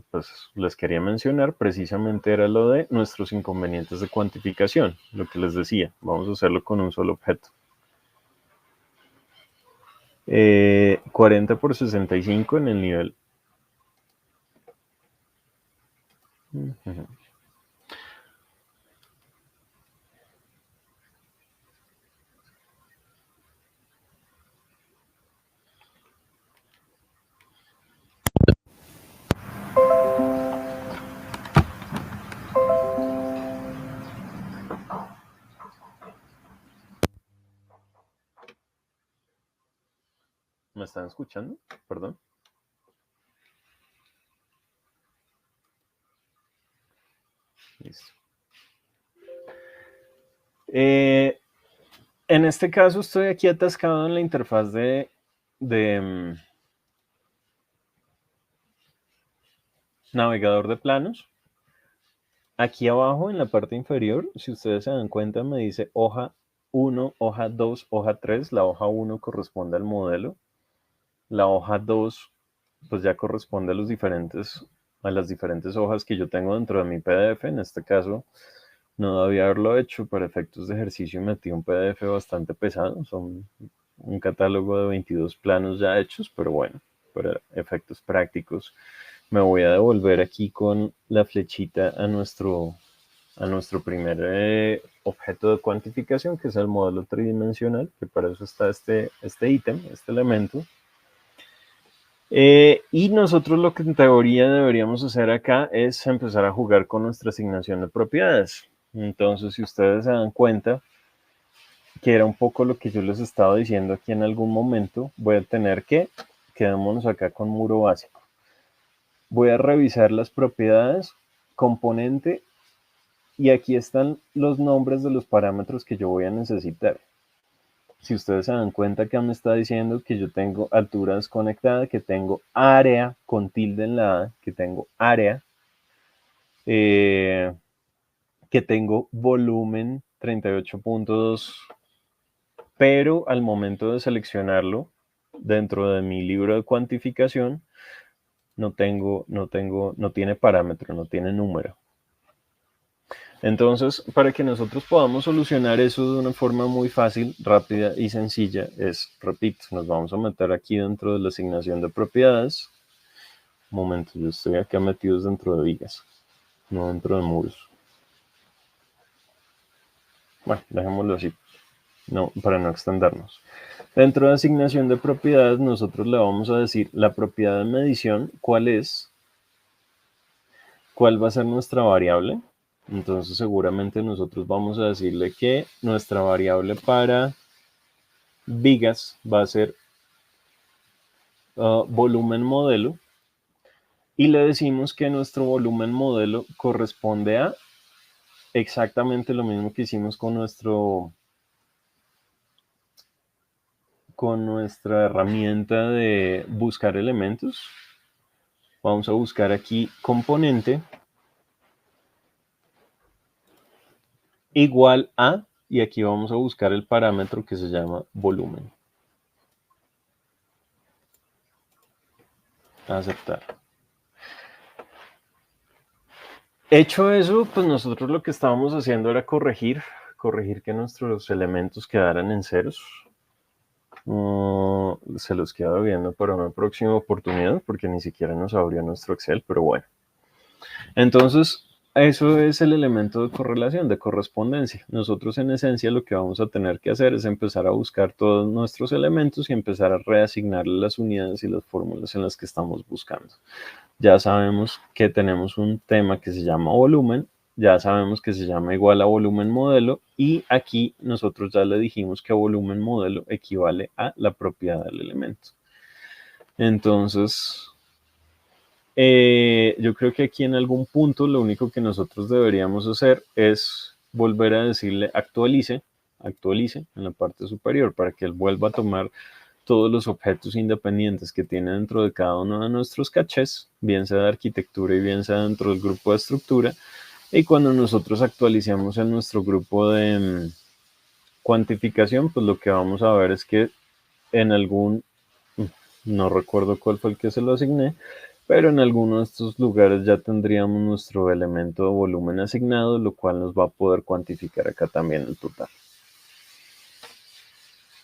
pues, les quería mencionar precisamente era lo de nuestros inconvenientes de cuantificación. Lo que les decía, vamos a hacerlo con un solo objeto. 40 por 65 en el nivel. ¿Me están escuchando? Perdón. Listo. En este caso estoy aquí atascado en la interfaz de navegador de planos. Aquí abajo en la parte inferior, si ustedes se dan cuenta, me dice hoja 1, hoja 2, hoja 3. La hoja 1 corresponde al modelo. La hoja 2 pues ya corresponde a las diferentes hojas que yo tengo dentro de mi PDF. En este caso no debía haberlo hecho. Para efectos de ejercicio metí un PDF bastante pesado. Son un catálogo de 22 planos ya hechos, pero bueno, para efectos prácticos me voy a devolver aquí con la flechita a nuestro primer objeto de cuantificación, que es el modelo tridimensional, que para eso está este ítem, este elemento. Y nosotros lo que en teoría deberíamos hacer acá es empezar a jugar con nuestra asignación de propiedades. Entonces, si ustedes se dan cuenta, que era un poco lo que yo les estaba diciendo aquí en algún momento, voy a tener que, quedémonos acá con muro básico. Voy a revisar las propiedades, componente, y aquí están los nombres de los parámetros que yo voy a necesitar. Si ustedes se dan cuenta que me está diciendo que yo tengo altura desconectada, que tengo área con tilde en la A, que tengo área, que tengo volumen 38.2, pero al momento de seleccionarlo dentro de mi libro de cuantificación, no tiene parámetro, no tiene número. Entonces, para que nosotros podamos solucionar eso de una forma muy fácil, rápida y sencilla, repito, nos vamos a meter aquí dentro de la asignación de propiedades. Un momento, yo estoy acá metido dentro de vigas, no dentro de muros. Bueno, dejémoslo así, para no extendernos. Dentro de asignación de propiedades, nosotros le vamos a decir la propiedad de medición, ¿cuál es? ¿Cuál va a ser nuestra variable? Entonces seguramente nosotros vamos a decirle que nuestra variable para vigas va a ser volumen modelo, y le decimos que nuestro volumen modelo corresponde a exactamente lo mismo que hicimos con nuestra herramienta de buscar elementos. Vamos a buscar aquí componente igual a, y aquí vamos a buscar el parámetro que se llama volumen. Aceptar. Hecho eso, pues nosotros lo que estábamos haciendo era corregir que nuestros elementos quedaran en ceros. Se los quedo viendo para una próxima oportunidad porque ni siquiera nos abrió nuestro Excel, pero bueno. Entonces, eso es el elemento de correlación, de correspondencia. Nosotros en esencia lo que vamos a tener que hacer es empezar a buscar todos nuestros elementos y empezar a reasignarle las unidades y las fórmulas en las que estamos buscando. Ya sabemos que tenemos un tema que se llama volumen, ya sabemos que se llama igual a volumen modelo, y aquí nosotros ya le dijimos que volumen modelo equivale a la propiedad del elemento. Entonces, yo creo que aquí en algún punto lo único que nosotros deberíamos hacer es volver a decirle actualice en la parte superior para que él vuelva a tomar todos los objetos independientes que tiene dentro de cada uno de nuestros cachés, bien sea de arquitectura y bien sea dentro del grupo de estructura. Y cuando nosotros actualicemos en nuestro grupo de cuantificación, pues lo que vamos a ver es que en algún, no recuerdo cuál fue el que se lo asigné, pero en alguno de estos lugares ya tendríamos nuestro elemento de volumen asignado, lo cual nos va a poder cuantificar acá también el total.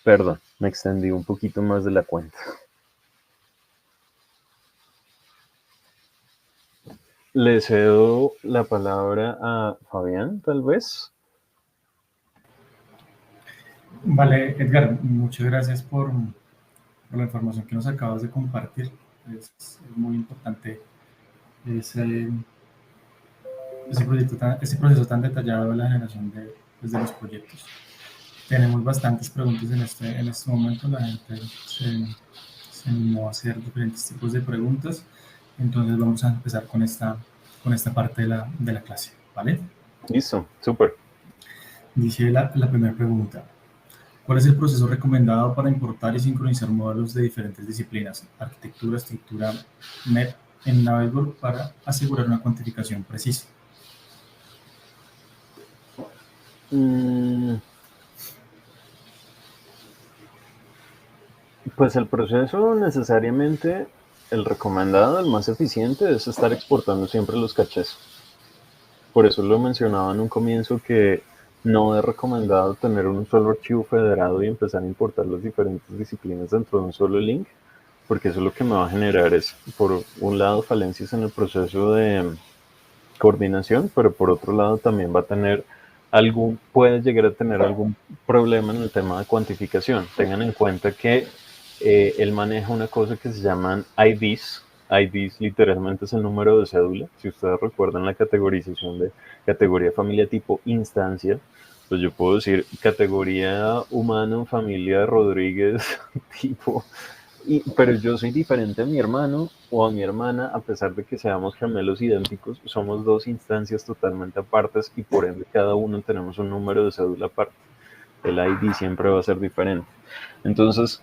Perdón, me extendí un poquito más de la cuenta. Le cedo la palabra a Fabián, tal vez. Vale, Edgar, muchas gracias por la información que nos acabas de compartir. Es muy importante ese proceso tan detallado de la generación de los proyectos. Tenemos bastantes preguntas en este momento. La gente se animó a hacer diferentes tipos de preguntas. Entonces vamos a empezar con esta parte de la clase, ¿vale? Listo, súper. Dice la primera pregunta. ¿Cuál es el proceso recomendado para importar y sincronizar modelos de diferentes disciplinas, arquitectura, estructura, MEP, en Navisworks para asegurar una cuantificación precisa? Pues el proceso necesariamente, el recomendado, el más eficiente, es estar exportando siempre los cachés. Por eso lo mencionaba en un comienzo que no es recomendado tener un solo archivo federado y empezar a importar las diferentes disciplinas dentro de un solo link, porque eso lo que me va a generar es, por un lado, falencias en el proceso de coordinación, pero por otro lado también va a tener puede llegar a tener algún problema en el tema de cuantificación. Tengan en cuenta que él maneja una cosa que se llaman IDs. IDs literalmente es el número de cédula. Si ustedes recuerdan la categorización de categoría familia tipo instancia, pues yo puedo decir categoría humano, familia Rodríguez, tipo, pero yo soy diferente a mi hermano o a mi hermana, a pesar de que seamos gemelos idénticos, somos dos instancias totalmente apartes y por ende cada uno tenemos un número de cédula aparte. El ID siempre va a ser diferente. Entonces,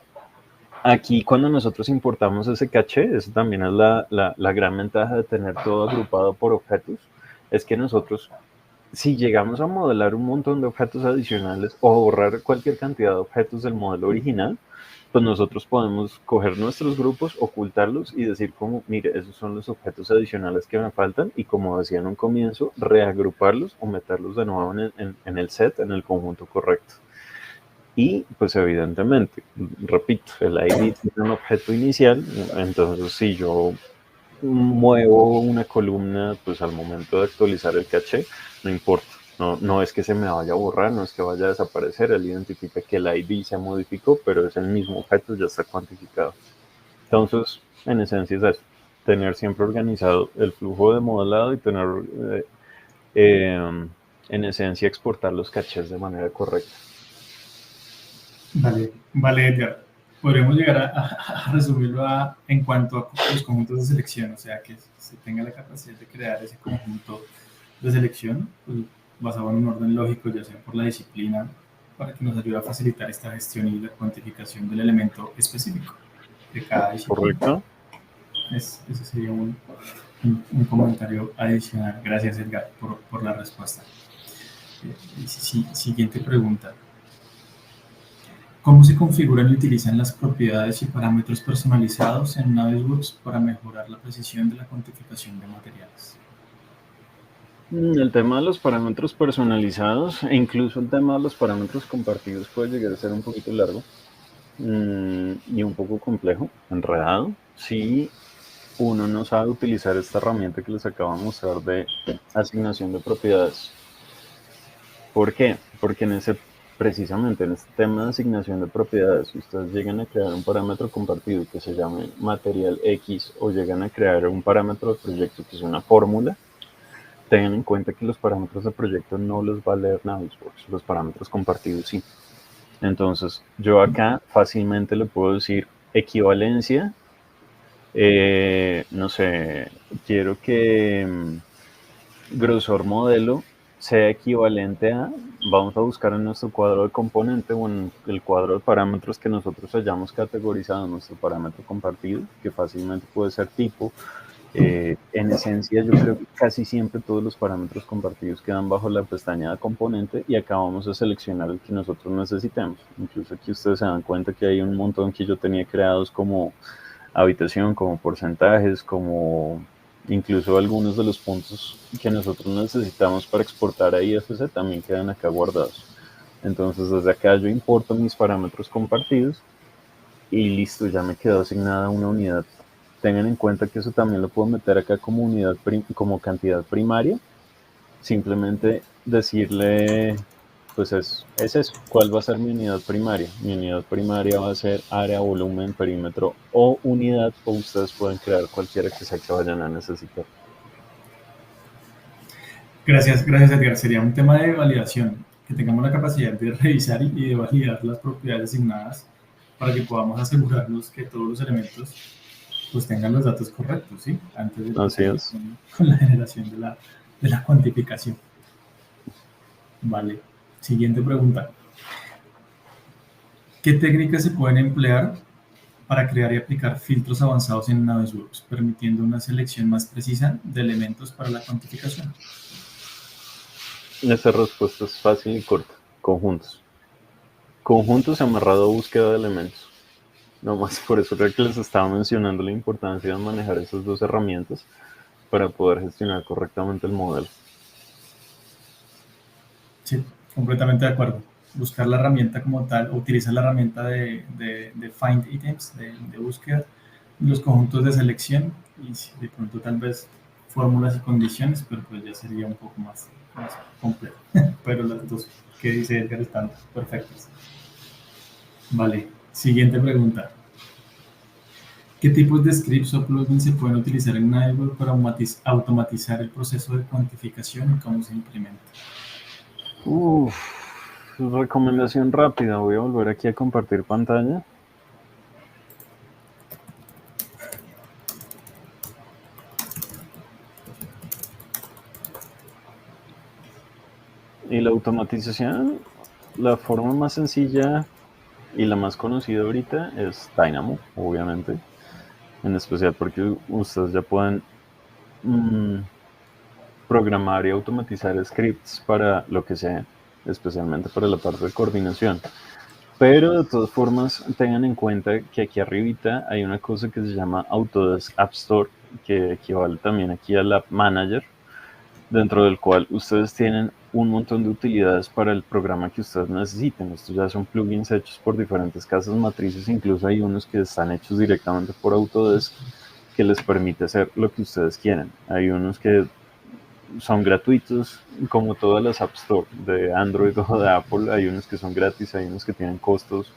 aquí cuando nosotros importamos ese caché, eso también es la gran ventaja de tener todo agrupado por objetos, es que nosotros, si llegamos a modelar un montón de objetos adicionales o borrar cualquier cantidad de objetos del modelo original, pues nosotros podemos coger nuestros grupos, ocultarlos y decir como, mire, esos son los objetos adicionales que me faltan, y como decía en un comienzo, reagruparlos o meterlos de nuevo en el set, en el conjunto correcto. Y pues evidentemente, repito, el ID tiene un objeto inicial, entonces si yo muevo una columna, pues al momento de actualizar el caché, no importa, no es que se me vaya a borrar, no es que vaya a desaparecer, él identifica que el ID se modificó, pero es el mismo objeto, ya está cuantificado. Entonces, en esencia es eso, tener siempre organizado el flujo de modelado y tener, en esencia, exportar los cachés de manera correcta. Vale, Edgar. Podríamos llegar a resumirlo en cuanto a los conjuntos de selección, o sea, que se tenga la capacidad de crear ese conjunto de selección, pues, basado en un orden lógico, ya sea por la disciplina, para que nos ayude a facilitar esta gestión y la cuantificación del elemento específico de cada disciplina. Correcto. Ese sería un comentario adicional. Gracias, Edgar, por la respuesta. Siguiente pregunta. ¿Cómo se configuran y utilizan las propiedades y parámetros personalizados en Navisworks para mejorar la precisión de la cuantificación de materiales? El tema de los parámetros personalizados e incluso el tema de los parámetros compartidos puede llegar a ser un poquito largo y un poco complejo, enredado, si uno no sabe utilizar esta herramienta que les acabo de mostrar de asignación de propiedades. ¿Por qué? Porque precisamente en este tema de asignación de propiedades, si ustedes llegan a crear un parámetro compartido que se llame material X o llegan a crear un parámetro de proyecto que es una fórmula, tengan en cuenta que los parámetros de proyecto no los va a leer Navisworks, los parámetros compartidos sí. Entonces, yo acá fácilmente le puedo decir equivalencia, no sé, quiero que grosor modelo sea equivalente a, vamos a buscar en nuestro cuadro de componente o en el cuadro de parámetros que nosotros hayamos categorizado en nuestro parámetro compartido, que fácilmente puede ser tipo. En esencia, yo creo que casi siempre todos los parámetros compartidos quedan bajo la pestaña de componente y acá vamos a seleccionar el que nosotros necesitemos. Incluso aquí ustedes se dan cuenta que hay un montón que yo tenía creados como habitación, como porcentajes, como incluso algunos de los puntos que nosotros necesitamos para exportar a IFC también quedan acá guardados. Entonces desde acá yo importo mis parámetros compartidos y listo, ya me quedó asignada una unidad. Tengan en cuenta que eso también lo puedo meter acá como unidad, como cantidad primaria. Simplemente decirle, pues es eso, ¿cuál va a ser mi unidad primaria? Mi unidad primaria va a ser área, volumen, perímetro o unidad, o ustedes pueden crear cualquiera que sea que vayan a necesitar. Gracias, Edgar. Sería un tema de validación, que tengamos la capacidad de revisar y de validar las propiedades asignadas para que podamos asegurarnos que todos los elementos pues tengan los datos correctos, ¿sí? Antes de con la generación de la cuantificación. Vale. Siguiente pregunta. ¿Qué técnicas se pueden emplear para crear y aplicar filtros avanzados en Navisworks, permitiendo una selección más precisa de elementos para la cuantificación? Esta respuesta es fácil y corta. Conjuntos. Conjuntos amarrado a búsqueda de elementos. No más por eso creo que les estaba mencionando la importancia de manejar esas dos herramientas para poder gestionar correctamente el modelo. Sí, completamente de acuerdo. Buscar la herramienta como tal, o utilizar la herramienta de Find Items, de búsqueda, los conjuntos de selección y de pronto tal vez fórmulas y condiciones, pero pues ya sería un poco más complejo. Pero las dos que dice Edgar están perfectas. Vale. Siguiente pregunta. ¿Qué tipos de scripts o plugins se pueden utilizar en Navisworks para automatizar el proceso de cuantificación y cómo se implementa? Recomendación rápida. Voy a volver aquí a compartir pantalla. Y la automatización, la forma más sencilla y la más conocida ahorita es Dynamo, obviamente, en especial porque ustedes ya pueden programar y automatizar scripts para lo que sea, especialmente para la parte de coordinación. Pero de todas formas, tengan en cuenta que aquí arribita hay una cosa que se llama Autodesk App Store, que equivale también aquí al App Manager, dentro del cual ustedes tienen un montón de utilidades para el programa que ustedes necesiten. Estos ya son plugins hechos por diferentes casas matrices, incluso hay unos que están hechos directamente por Autodesk que les permite hacer lo que ustedes quieran. Hay unos que son gratuitos, como todas las App Store de Android o de Apple. Hay unos que son gratis, hay unos que tienen costos.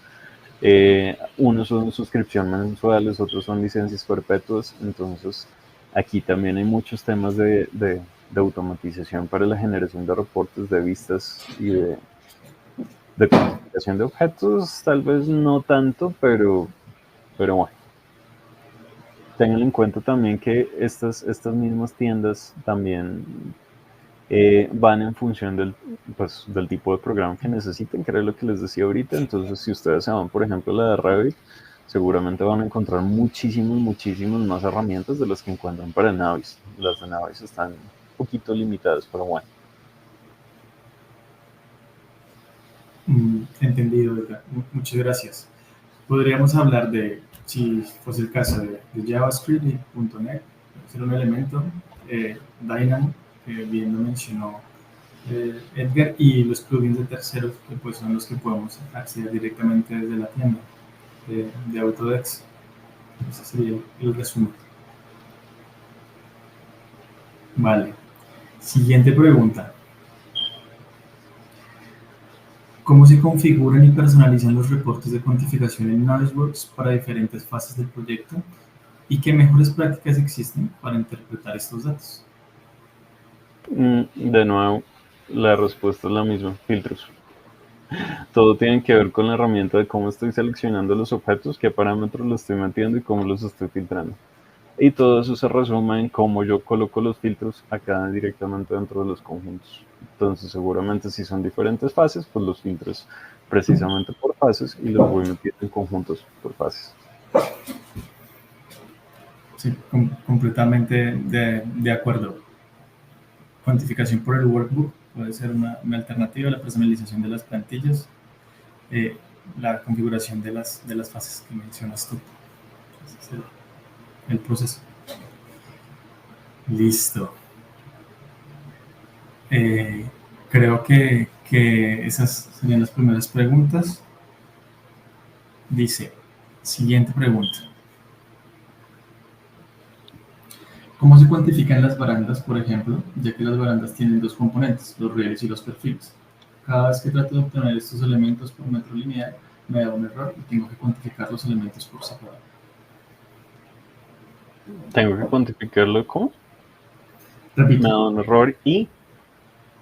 Unos son suscripción mensuales, otros son licencias perpetuas. Entonces, aquí también hay muchos temas de automatización para la generación de reportes, de vistas y De cuantificación de objetos, tal vez no tanto, pero bueno. Tengan en cuenta también que estas mismas tiendas también van en función del tipo de programa que necesiten, que era lo que les decía ahorita. Entonces, si ustedes se van, por ejemplo, a la de Revit, seguramente van a encontrar muchísimas más herramientas de las que encuentran para Navis. Las de Navis están un poquito limitadas, pero bueno. Entendido, Edgar. Muchas gracias. Podríamos hablar de, si fuese el caso de JavaScript y .NET, ser un elemento, Dynamo, que bien lo mencionó Edgar, y los plugins de terceros, que pues son los que podemos acceder directamente desde la tienda de Autodesk. Ese sería el resumen. Vale. Siguiente pregunta. ¿Cómo se configuran y personalizan los reportes de cuantificación en Navisworks para diferentes fases del proyecto? ¿Y qué mejores prácticas existen para interpretar estos datos? De nuevo, la respuesta es la misma, filtros. Todo tiene que ver con la herramienta de cómo estoy seleccionando los objetos, qué parámetros los estoy metiendo y cómo los estoy filtrando. Y todo eso se resume en cómo yo coloco los filtros acá directamente dentro de los conjuntos. Entonces, seguramente si son diferentes fases, pues los filtros precisamente por fases y los voy metiendo en conjuntos por fases. Sí, completamente de acuerdo. Cuantificación por el workbook puede ser una alternativa, la personalización de las plantillas, la configuración de las fases que mencionas tú. Ese es el proceso. Listo. Creo que esas serían las primeras preguntas. Dice, siguiente pregunta. ¿Cómo se cuantifican las barandas, por ejemplo, ya que las barandas tienen dos componentes, los rieles y los perfiles? Cada vez que trato de obtener estos elementos por metro lineal, me da un error y tengo que cuantificar los elementos por separado. ¿Tengo que cuantificarlo cómo? Repito. Me da un error y...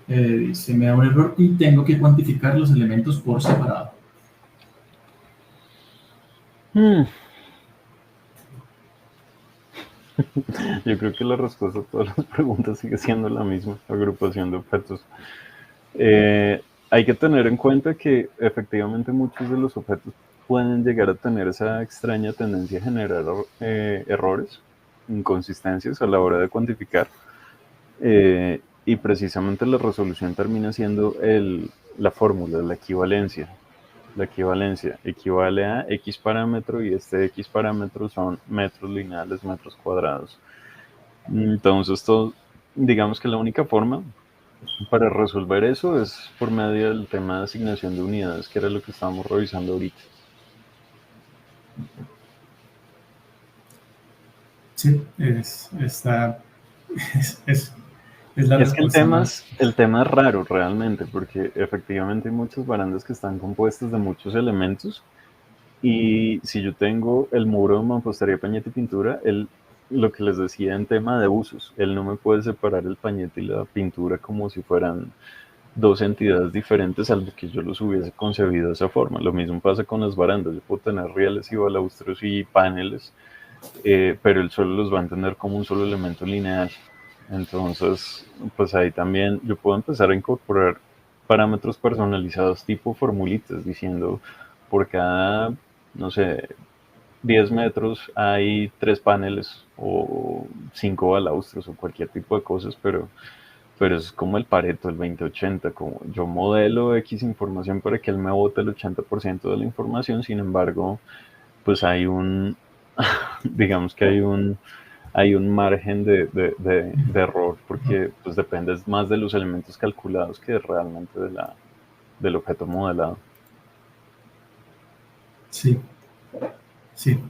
Dice, me da un error y tengo que cuantificar los elementos por separado. Yo creo que la respuesta a todas las preguntas sigue siendo la misma, agrupación de objetos. Hay que tener en cuenta que efectivamente muchos de los objetos pueden llegar a tener esa extraña tendencia a generar errores, inconsistencias a la hora de cuantificar. Y precisamente la resolución termina siendo la fórmula, la equivalencia. La equivalencia equivale a X parámetro y este X parámetro son metros lineales, metros cuadrados. Entonces, digamos que la única forma para resolver eso es por medio del tema de asignación de unidades, que era lo que estábamos revisando ahorita. Sí, es la Es que respuesta. el tema es raro realmente, porque efectivamente hay muchas barandas que están compuestas de muchos elementos, y si yo tengo el muro de mampostería, pañete y pintura, lo que les decía en tema de usos, él no me puede separar el pañete y la pintura como si fueran dos entidades diferentes, salvo que yo los hubiese concebido de esa forma. Lo mismo pasa con las barandas, yo puedo tener rieles y balaustros y paneles, pero él solo los va a entender como un solo elemento lineal. Entonces, pues ahí también yo puedo empezar a incorporar parámetros personalizados tipo formulitas, diciendo por cada, no sé, 10 metros hay 3 paneles o 5 balaustros o cualquier tipo de cosas, pero es como el Pareto, el 20-80, como yo modelo X información para que él me bote el 80% de la información, sin embargo, pues hay digamos que hay un margen de error, porque pues depende más de los elementos calculados que realmente del objeto modelado. Sí,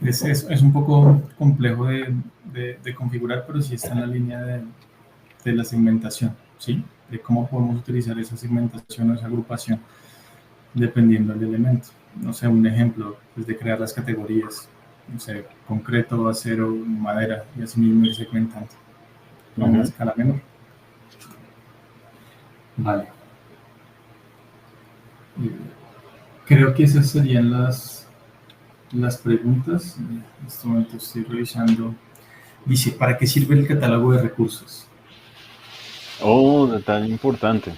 es un poco complejo de configurar, pero sí está en la línea de la segmentación, ¿sí? De cómo podemos utilizar esa segmentación o esa agrupación dependiendo del elemento. No sé, un ejemplo es de crear las categorías, no sé, concreto, acero, madera, y así mismo ir segmentando a una escala menor. Vale. Creo que esas serían las preguntas. En este momento estoy revisando. Dice, ¿para qué sirve el catálogo de recursos? Oh, detalle importante.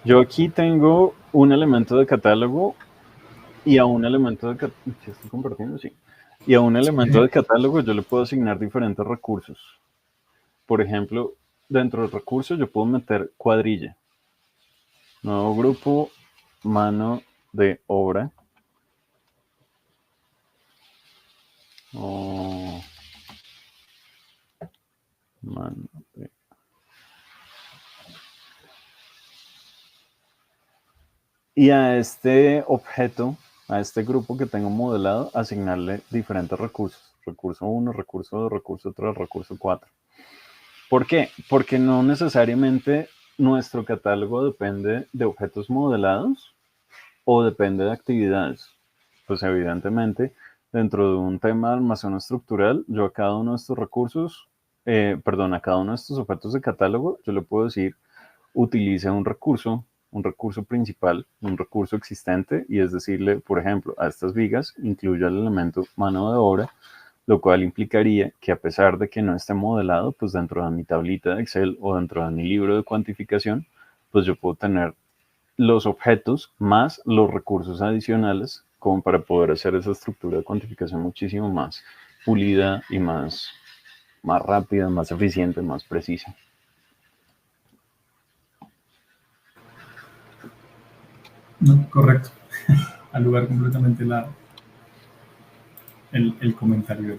Yo aquí tengo un elemento de catálogo y a un elemento de catálogo, ¿estoy compartiendo? Sí. Y a un elemento de catálogo yo le puedo asignar diferentes recursos. Por ejemplo, dentro del recurso yo puedo meter cuadrilla. Nuevo grupo, mano de obra. Mano de... Y a este objeto, a este grupo que tengo modelado, asignarle diferentes recursos. Recurso 1, recurso 2, recurso 3, recurso 4. ¿Por qué? Porque no necesariamente nuestro catálogo depende de objetos modelados o depende de actividades. Pues evidentemente, dentro de un tema de almacén estructural, yo a cada uno de estos recursos, a cada uno de estos objetos de catálogo, yo le puedo decir, utilice un recurso principal, un recurso existente, y es decirle, por ejemplo, a estas vigas incluya el elemento mano de obra, lo cual implicaría que a pesar de que no esté modelado, pues dentro de mi tablita de Excel o dentro de mi libro de cuantificación, pues yo puedo tener los objetos más los recursos adicionales como para poder hacer esa estructura de cuantificación muchísimo más pulida y más rápida, más eficiente, más precisa. No, correcto. Al lugar completamente el comentario.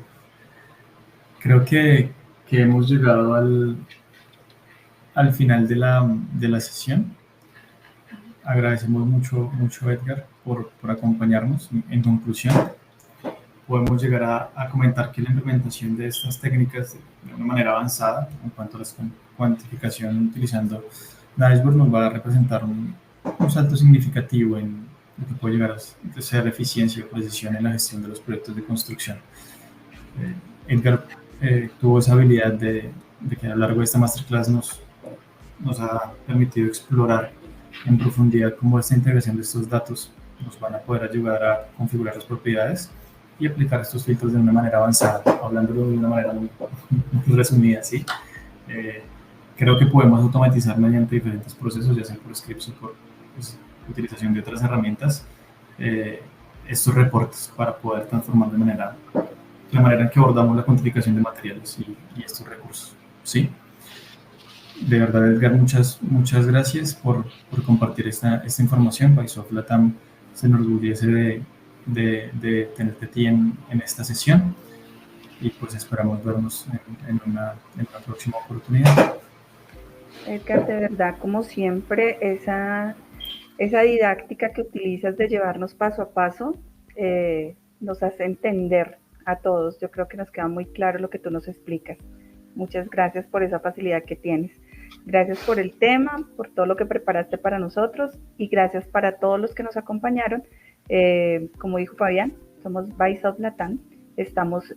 Creo que hemos llegado al final de la sesión. Agradecemos mucho Edgar, por acompañarnos. En conclusión, podemos llegar a comentar que la implementación de estas técnicas de una manera avanzada en cuanto a la cuantificación utilizando Iceberg nos va a representar un salto significativo en lo que puede llegar a ser eficiencia o precisión en la gestión de los proyectos de construcción. Edgar tuvo esa habilidad de que a lo largo de esta masterclass nos ha permitido explorar en profundidad cómo esta integración de estos datos nos van a poder ayudar a configurar las propiedades y aplicar estos filtros de una manera avanzada, hablándolo de una manera muy resumida, ¿sí? Creo que podemos automatizar mediante diferentes procesos, ya sea por scripts o por utilización de otras herramientas, estos reportes para poder transformar la manera en que abordamos la cuantificación de materiales y estos recursos, ¿sí? De verdad, Edgar, muchas gracias por compartir esta información. Bysoft Latam se enorgullece de tenerte a ti en esta sesión y pues esperamos vernos en una próxima oportunidad. Edgar, de verdad, como siempre, esa didáctica que utilizas de llevarnos paso a paso nos hace entender a todos. Yo creo que nos queda muy claro lo que tú nos explicas. Muchas gracias por esa facilidad que tienes. Gracias por el tema, por todo lo que preparaste para nosotros y gracias para todos los que nos acompañaron. Como dijo Fabián, somos Bysoft Latam. Estamos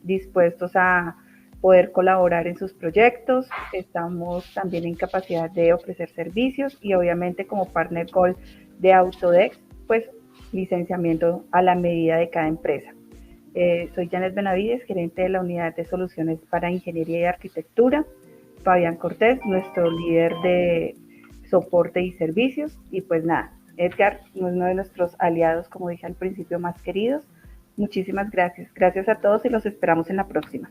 dispuestos a poder colaborar en sus proyectos. Estamos también en capacidad de ofrecer servicios y obviamente como partner Gold de Autodesk, pues licenciamiento a la medida de cada empresa. Soy Janet Benavides, gerente de la Unidad de Soluciones para Ingeniería y Arquitectura. Fabián Cortés, nuestro líder de soporte y servicios. Y pues nada, Edgar, uno de nuestros aliados, como dije al principio, más queridos. Muchísimas gracias. Gracias a todos y los esperamos en la próxima.